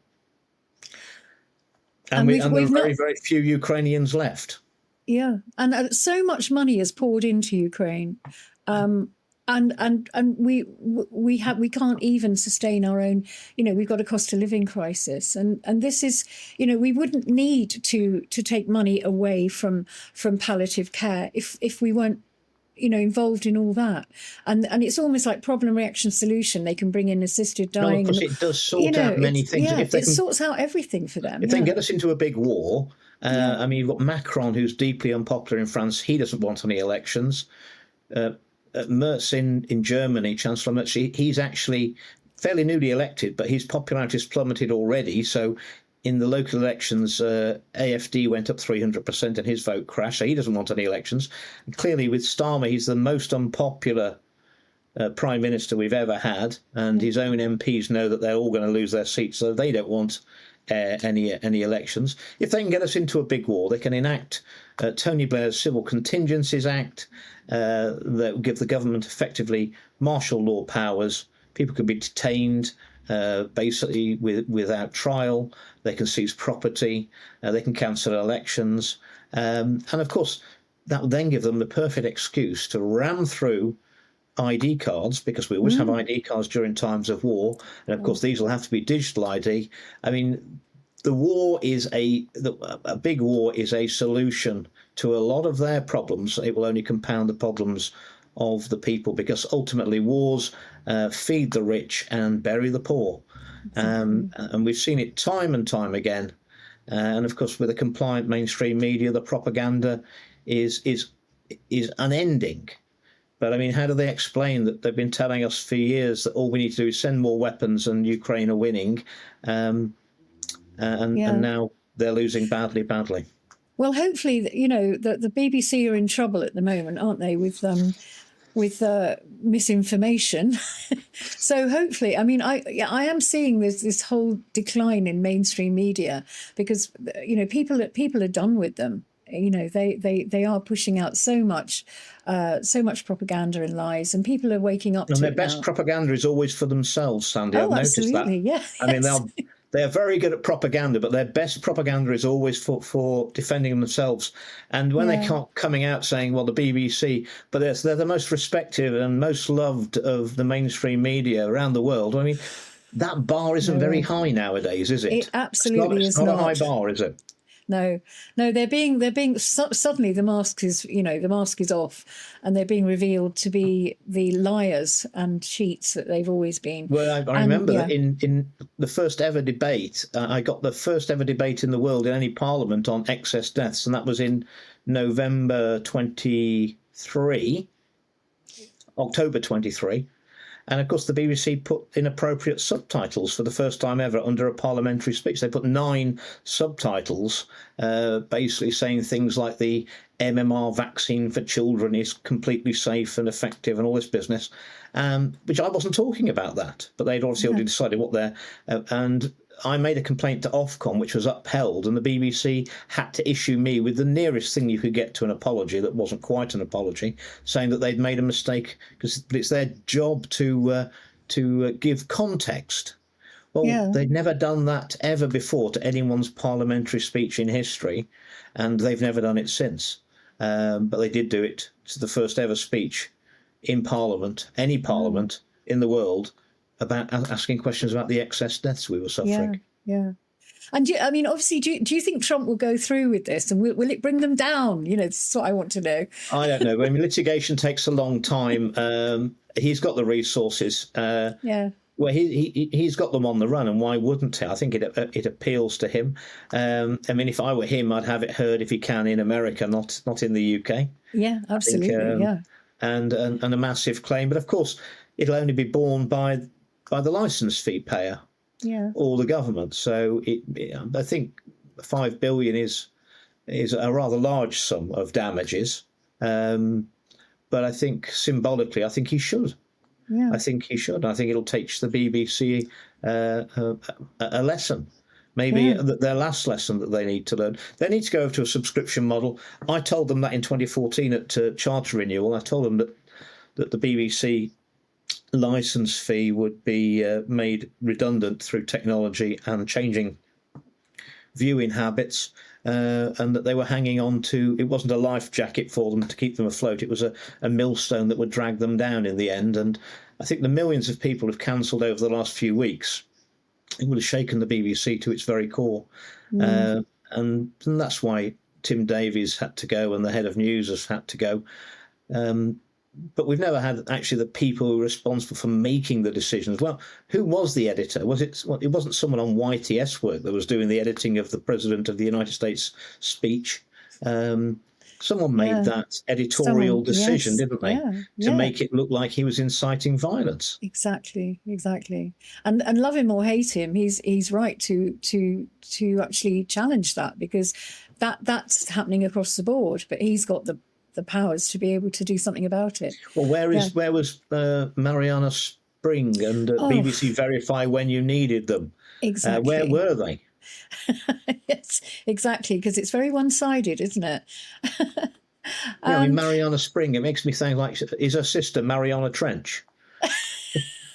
And there are very, very few Ukrainians left. Yeah, and so much money is poured into Ukraine. And we can't even sustain our own. We've got a cost of living crisis, and this is, we wouldn't need to take money away from palliative care if we weren't, involved in all that. And it's almost like problem, reaction, solution. They can bring in assisted dying. No, of course, it does sort out many things. Yeah, it sorts out everything for them. If they can get us into a big war, I mean, you've got Macron, who's deeply unpopular in France. He doesn't want any elections. Merz in Germany, Chancellor Merz, he's actually fairly newly elected, but his popularity has plummeted already. So in the local elections, AfD went up 300% and his vote crashed. So he doesn't want any elections. And clearly with Starmer, he's the most unpopular prime minister we've ever had. And his own MPs know that they're all going to lose their seats, so they don't want any elections. If they can get us into a big war, they can enact Tony Blair's Civil Contingencies Act that will give the government effectively martial law powers. People can be detained basically without trial. They can seize property. They can cancel elections. And of course, that will then give them the perfect excuse to ram through ID cards, because we always have ID cards during times of war, and of course these will have to be digital ID. I mean, the war is a big war is a solution to a lot of their problems. It will only compound the problems of the people, because ultimately wars feed the rich and bury the poor, and we've seen it time and time again. And of course, with a compliant mainstream media, the propaganda is unending. But I mean, how do they explain that they've been telling us for years that all we need to do is send more weapons and Ukraine are winning, and now they're losing badly? Well, hopefully, the BBC are in trouble at the moment, aren't they, with misinformation? So hopefully, I mean, I am seeing this whole decline in mainstream media, because people are done with them. They are pushing out so much propaganda and lies, and people are waking up to it. And their best propaganda is always for themselves, Sandy. I've noticed absolutely, that. Yeah. I mean, they're very good at propaganda, but their best propaganda is always for defending themselves. And when they can't coming out saying, well, the BBC, but they're the most respected and most loved of the mainstream media around the world. I mean, that bar isn't very high nowadays, is it? It absolutely is not. It's not a high bar, is it? No, suddenly the mask is off, and they're being revealed to be the liars and cheats that they've always been. Well, I remember that in the first ever debate, I got the first ever debate in the world in any parliament on excess deaths, and that was in November 23, October 23. And of course, the BBC put inappropriate subtitles for the first time ever under a parliamentary speech. They put 9 subtitles, basically saying things like the MMR vaccine for children is completely safe and effective and all this business, which I wasn't talking about that. But they'd obviously already decided what they're... and I made a complaint to Ofcom, which was upheld, and the BBC had to issue me with the nearest thing you could get to an apology that wasn't quite an apology, saying that they'd made a mistake, because it's their job to give context. Well, they'd never done that ever before to anyone's parliamentary speech in history, and they've never done it since. But they did do it to the first ever speech in Parliament, any Parliament in the world, about asking questions about the excess deaths we were suffering. Yeah. And obviously, do you think Trump will go through with this, and will it bring them down? This is what I want to know. I don't know. I mean, litigation takes a long time. He's got the resources. Well, he's got them on the run, and why wouldn't he? I think it appeals to him. I mean, if I were him, I'd have it heard if he can in America, not in the UK. Yeah, absolutely. And a massive claim, but of course, it'll only be borne by the licence fee payer, or the government. So I think $5 billion is a rather large sum of damages. But I think symbolically, I think he should. Yeah. I think he should. I think it'll teach the BBC a lesson. Maybe their last lesson that they need to learn. They need to go over to a subscription model. I told them that in 2014 at charter renewal. I told them that the BBC licence fee would be made redundant through technology and changing viewing habits, and that they were hanging on to, it wasn't a life jacket for them to keep them afloat, it was a millstone that would drag them down in the end. And I think the millions of people have cancelled over the last few weeks, it would have shaken the BBC to its very core. And that's why Tim Davies had to go and the head of news has had to go. But we've never had actually the people who were responsible for making the decisions. Well, who was the editor? It wasn't someone on YTS work that was doing the editing of the President of the United States speech. Someone made that editorial decision, didn't they? To make it look like he was inciting violence. Exactly. And love him or hate him, he's right to actually challenge that, because that's happening across the board. But he's got the powers to be able to do something about it. Well, where was Mariana Spring and BBC Verify when you needed them? Exactly. Where were they? Yes, exactly, because it's very one-sided, isn't it? I mean, Mariana Spring, it makes me think like, is her sister Mariana Trench?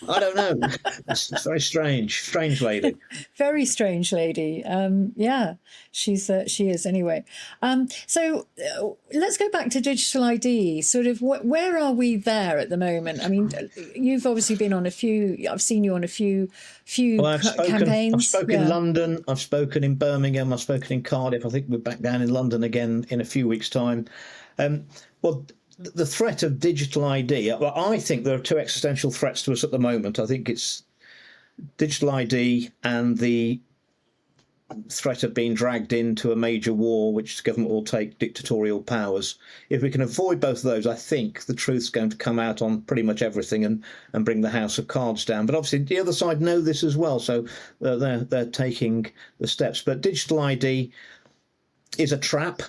I don't know. It's very strange lady. Very strange lady. She is anyway. So let's go back to digital ID. Sort of, where are we there at the moment? I mean, you've obviously been on a few. I've seen you on a few campaigns. I've spoken in London. I've spoken in Birmingham. I've spoken in Cardiff. I think we're back down in London again in a few weeks' time. The threat of digital ID, I think there are 2 existential threats to us at the moment. I think it's digital ID and the threat of being dragged into a major war, which the government will take dictatorial powers. If we can avoid both of those, I think the truth's going to come out on pretty much everything and bring the house of cards down. But obviously the other side know this as well, so they're taking the steps. But digital ID is a trap.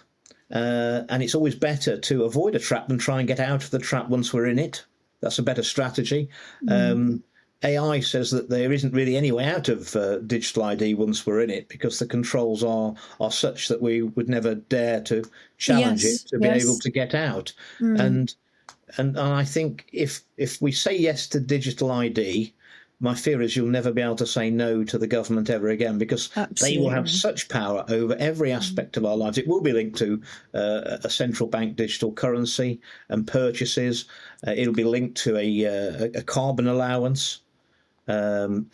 And it's always better to avoid a trap than try and get out of the trap once we're in it. That's a better strategy. AI says that there isn't really any way out of digital ID once we're in it, because the controls are such that we would never dare to challenge it to be able to get out. And I think if we say yes to digital ID, my fear is you'll never be able to say no to the government ever again, because they will have such power over every aspect of our lives. It will be linked to a central bank digital currency and purchases. It'll be linked to a carbon allowance. And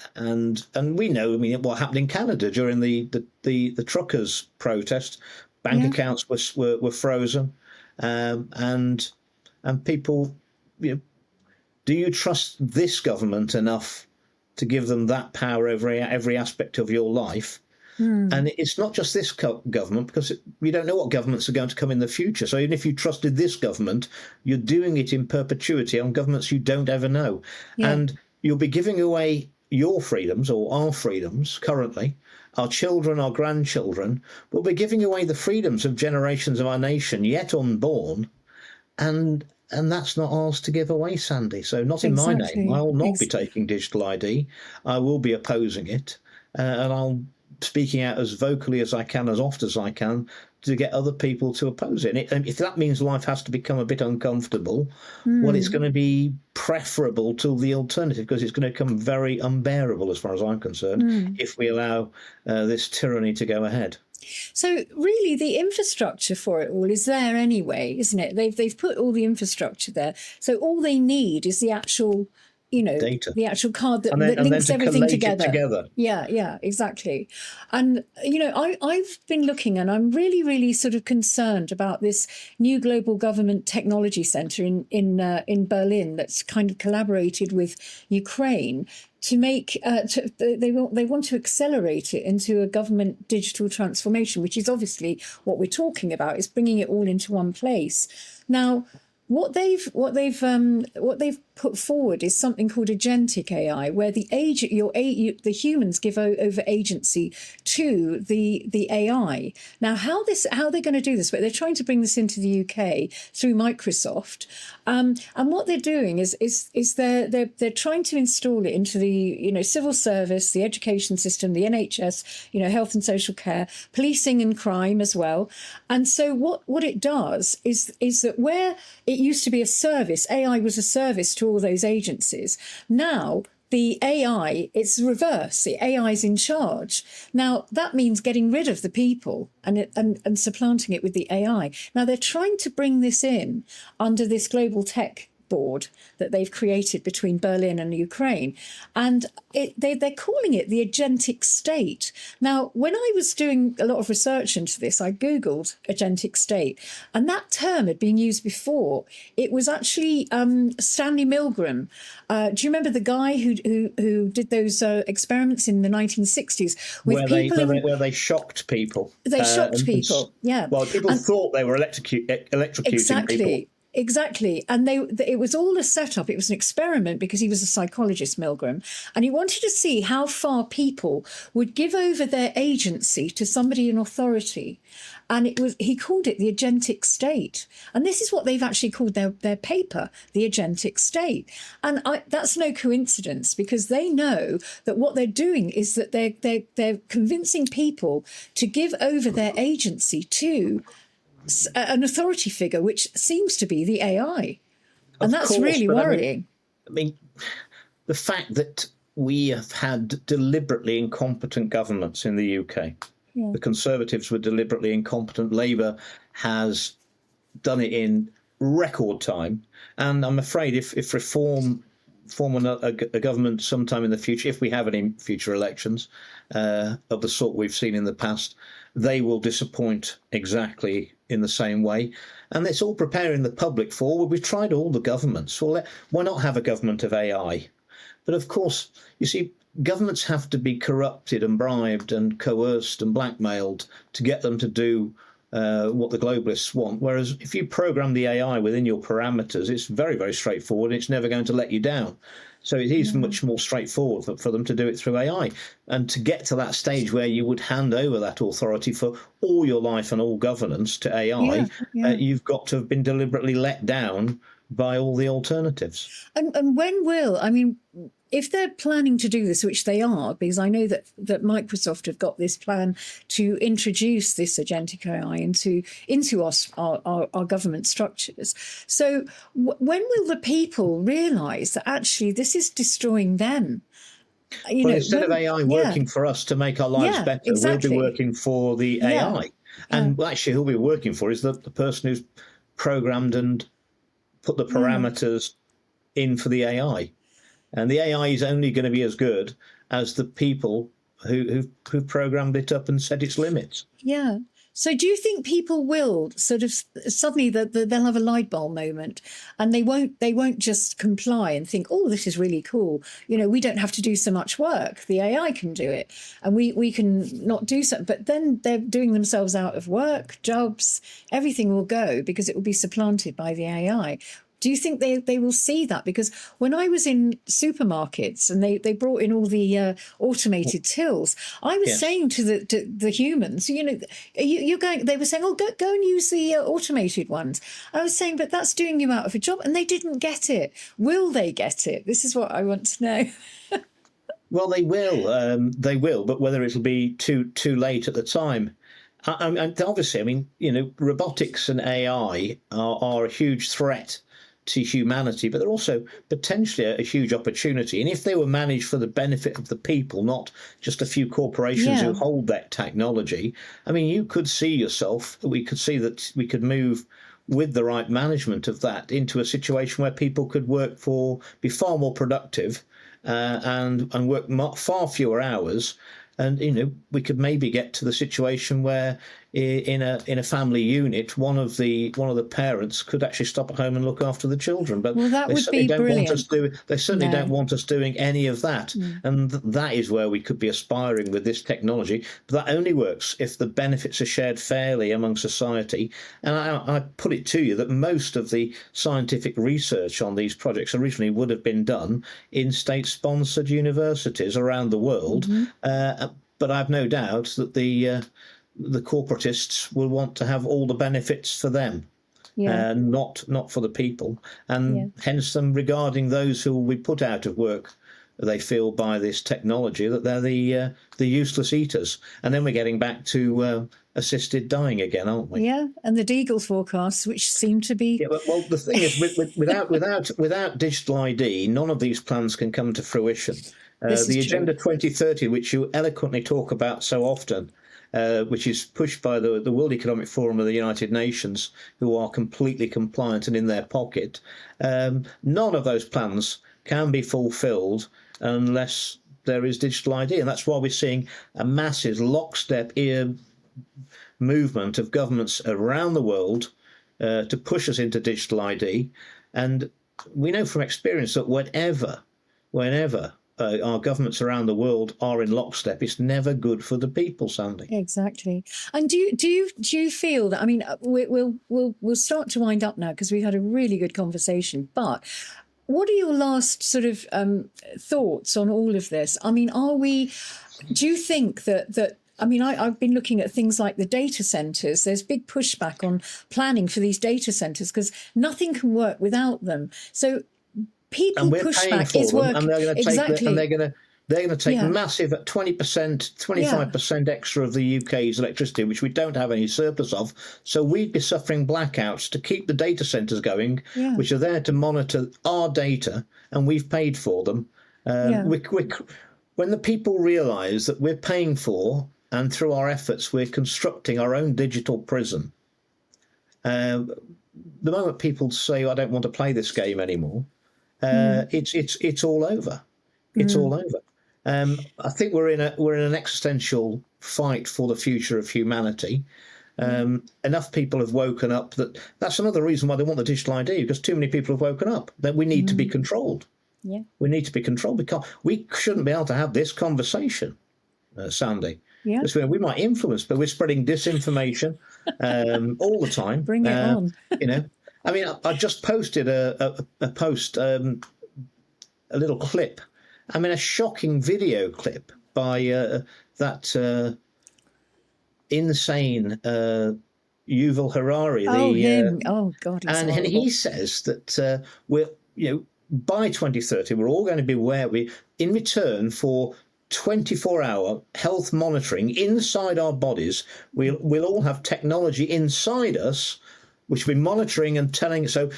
we know, I mean, what happened in Canada during the truckers' protest. Bank accounts were frozen, and people, do you trust this government enough to give them that power over every aspect of your life? And it's not just this government, because we don't know what governments are going to come in the future. So even if you trusted this government, you're doing it in perpetuity on governments you don't ever know. Yeah. And you'll be giving away your freedoms, or our freedoms currently, our children, our grandchildren, but we're giving away the freedoms of generations of our nation yet unborn. And that's not ours to give away, Sandy. So not in my name. I will not be taking digital ID. I will be opposing it. And I'll speaking out as vocally as I can, as often as I can, to get other people to oppose it. And if that means life has to become a bit uncomfortable, well, it's going to be preferable to the alternative, because it's going to become very unbearable, as far as I'm concerned, if we allow this tyranny to go ahead. So really, the infrastructure for it all is there anyway, isn't it? They've put all the infrastructure there. So all they need is the actual data, the actual card that links everything together. Yeah, exactly. And, I've been looking, and I'm really, really sort of concerned about this new global government technology centre in Berlin that's kind of collaborated with Ukraine to make they want to accelerate it into a government digital transformation, which is obviously what we're talking about, is bringing it all into one place. Now, what they've put forward is something called agentic AI, where the humans give over agency to the AI. Now, how they're going to do this? But they're trying to bring this into the UK through Microsoft, and what they're doing is they're trying to install it into the civil service, the education system, the NHS, health and social care, policing and crime as well. And so what it does is that where it used to be a service, AI was a service to all those agencies. Now, the AI, it's reverse. The AI is in charge. Now, that means getting rid of the people and supplanting it with the AI. Now, they're trying to bring this in under this global tech board that they've created between Berlin and Ukraine. And they're calling it the agentic state. Now, when I was doing a lot of research into this, I Googled agentic state, and that term had been used before. It was actually Stanley Milgram. Do you remember the guy who did those experiments in the 1960s with where they shocked people? They shocked people, yeah. Well, people thought they were electrocuting people. Exactly. And it was all a setup. It was an experiment, because he was a psychologist, Milgram, and he wanted to see how far people would give over their agency to somebody in authority. And he called it the agentic state. And this is what they've actually called their paper, the agentic state. And that's no coincidence, because they know that what they're doing is that they're convincing people to give over their agency to an authority figure, which seems to be the AI. And that's really worrying. I mean, the fact that we have had deliberately incompetent governments in the UK. Yeah. The Conservatives were deliberately incompetent. Labour has done it in record time. And I'm afraid if reform a government sometime in the future, if we have any future elections of the sort we've seen in the past, they will disappoint exactly in the same way. And it's all preparing the public for, well, we've tried all the governments. Well, why not have a government of AI? But of course, you see, governments have to be corrupted and bribed and coerced and blackmailed to get them to do what the globalists want. Whereas if you program the AI within your parameters, it's very, very straightforward. It's never going to let you down. So it is much more straightforward for them to do it through AI. And to get to that stage where you would hand over that authority for all your life and all governance to AI, you've got to have been deliberately let down by all the alternatives. And when will, I mean, if they're planning to do this, which they are, because I know that Microsoft have got this plan to introduce this agentic AI into our government structures. So when will the people realise that actually this is destroying them? Instead of AI working for us to make our lives better, exactly. We'll be working for the AI. And actually who we'll be working for is the person who's programmed and put the parameters in for the AI. And the AI is only going to be as good as the people who programmed it up and set its limits. Yeah. So do you think people will sort of suddenly they'll have a light bulb moment, and they won't just comply and think, oh, this is really cool. We don't have to do so much work. The AI can do it, and we can not do so. But then they're doing themselves out of work, jobs, everything will go because it will be supplanted by the AI. Do you think they will see that? Because when I was in supermarkets and they brought in all the automated tills, I was saying to the humans, you're going. They were saying, oh, go and use the automated ones. I was saying, but that's doing you out of a job, and they didn't get it. Will they get it? This is what I want to know. Well, they will. They will, but whether it'll be too late at the time. Obviously, robotics and AI are a huge threat to humanity, but they're also potentially a huge opportunity. And if they were managed for the benefit of the people, not just a few corporations who hold that technology, you could see yourself, we could see that we could move with the right management of that into a situation where people could be far more productive and work far fewer hours. And we could maybe get to the situation where in a family unit, one of the parents could actually stop at home and look after the children. But that would be brilliant. They certainly don't want us doing any of that. And that is where we could be aspiring with this technology. But that only works if the benefits are shared fairly among society. And I put it to you that most of the scientific research on these projects originally would have been done in state-sponsored universities around the world. But I've no doubt that the corporatists will want to have all the benefits for them, not for the people, and hence them regarding those who will be put out of work. They feel by this technology that they're the useless eaters, and then we're getting back to assisted dying again, aren't we? Yeah, and the Deagle's forecasts, which seem to be. Yeah, well, the thing is, without digital ID, none of these plans can come to fruition. The Agenda 2030, which you eloquently talk about so often, which is pushed by the World Economic Forum of the United Nations, who are completely compliant and in their pocket, none of those plans can be fulfilled unless there is digital ID. And that's why we're seeing a massive lockstep movement of governments around the world to push us into digital ID. And we know from experience that whenever our governments around the world are in lockstep, it's never good for the people, Sandi. Exactly. And do you feel that? We'll start to wind up now because we've had a really good conversation. But what are your last sort of thoughts on all of this? Do you think that? I've been looking at things like the data centres. There's big pushback on planning for these data centres because nothing can work without them. So people pushback is work. And they're going to take they're going to take massive 20%, 25% extra of the UK's electricity, which we don't have any surplus of. So we'd be suffering blackouts to keep the data centres going, which are there to monitor our data, and we've paid for them. When the people realise that we're paying for, and through our efforts, we're constructing our own digital prison, the moment people say, I don't want to play this game anymore, it's all over. It's all over. I think we're in an existential fight for the future of humanity. Enough people have woken up that's another reason why they want the digital ID, because too many people have woken up that we need to be controlled. Yeah, we need to be controlled because we shouldn't be able to have this conversation, Sandi. Yeah, we might influence, but we're spreading disinformation all the time. Bring it on. I just posted a post, a little clip. A shocking video clip by that insane Yuval Harari. Him. Oh, God. And he says that by 2030, we're all going to be where in return for 24-hour health monitoring inside our bodies, we'll all have technology inside us, which will be monitoring and telling. So,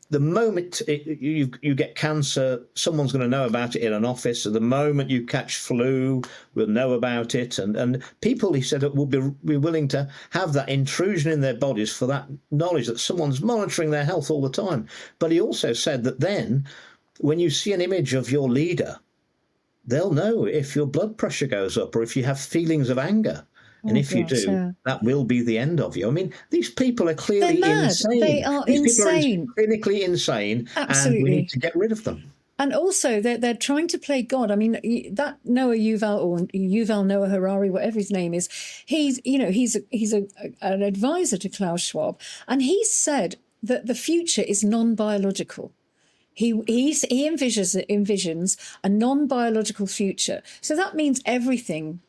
the moment you get cancer, someone's going to know about it in an office. So the moment you catch flu, we'll know about it. And people, he said, will be willing to have that intrusion in their bodies for that knowledge that someone's monitoring their health all the time. But he also said that then when you see an image of your leader, they'll know if your blood pressure goes up or if you have feelings of anger. And if you do, that will be the end of you. I mean, these people are clearly insane. They are these insane. People are clinically insane. Absolutely. And we need to get rid of them. And also, they're trying to play God. I mean, that Noah Noah Harari, whatever his name is, he's an advisor to Klaus Schwab, and he said that the future is non-biological. He envisions a non-biological future. So that means everything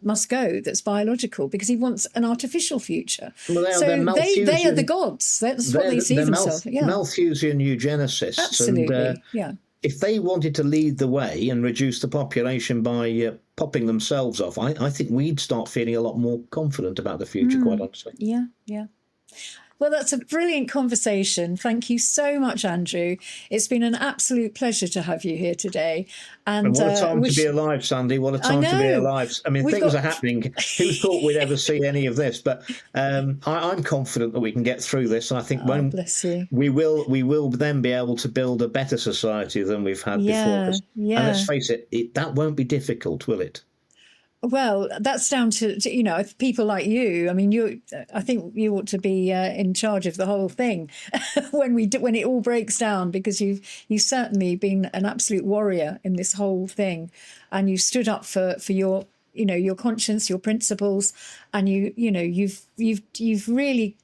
must go that's biological, because he wants an artificial future. Well, they are the gods. That's what they see themselves. Malthusian eugenicists. Absolutely, and, if they wanted to lead the way and reduce the population by popping themselves off, I think we'd start feeling a lot more confident about the future, quite honestly. Yeah. Well, that's a brilliant conversation. Thank you so much, Andrew. It's been an absolute pleasure to have you here today. And what a time to be alive, Sandi. What a time to be alive. I mean, things are happening. Who thought we'd ever see any of this? But I'm confident that we can get through this. And I think bless you. we will then be able to build a better society than we've had before. And let's face it, that won't be difficult, will it? Well, that's down to people like you. I mean, I think you ought to be in charge of the whole thing when it all breaks down, because you've certainly been an absolute warrior in this whole thing, and you stood up for your your conscience, your principles, and you've really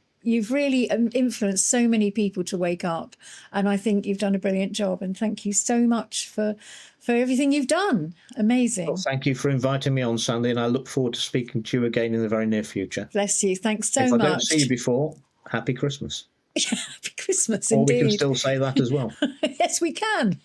influenced so many people to wake up, and I think you've done a brilliant job. And thank you so much for everything you've done. Amazing. Well, thank you for inviting me on, Sandi, and I look forward to speaking to you again in the very near future. Bless you. Thanks so much. If I don't see you before, happy Christmas. Happy Christmas, or indeed. We can still say that as well. Yes, we can.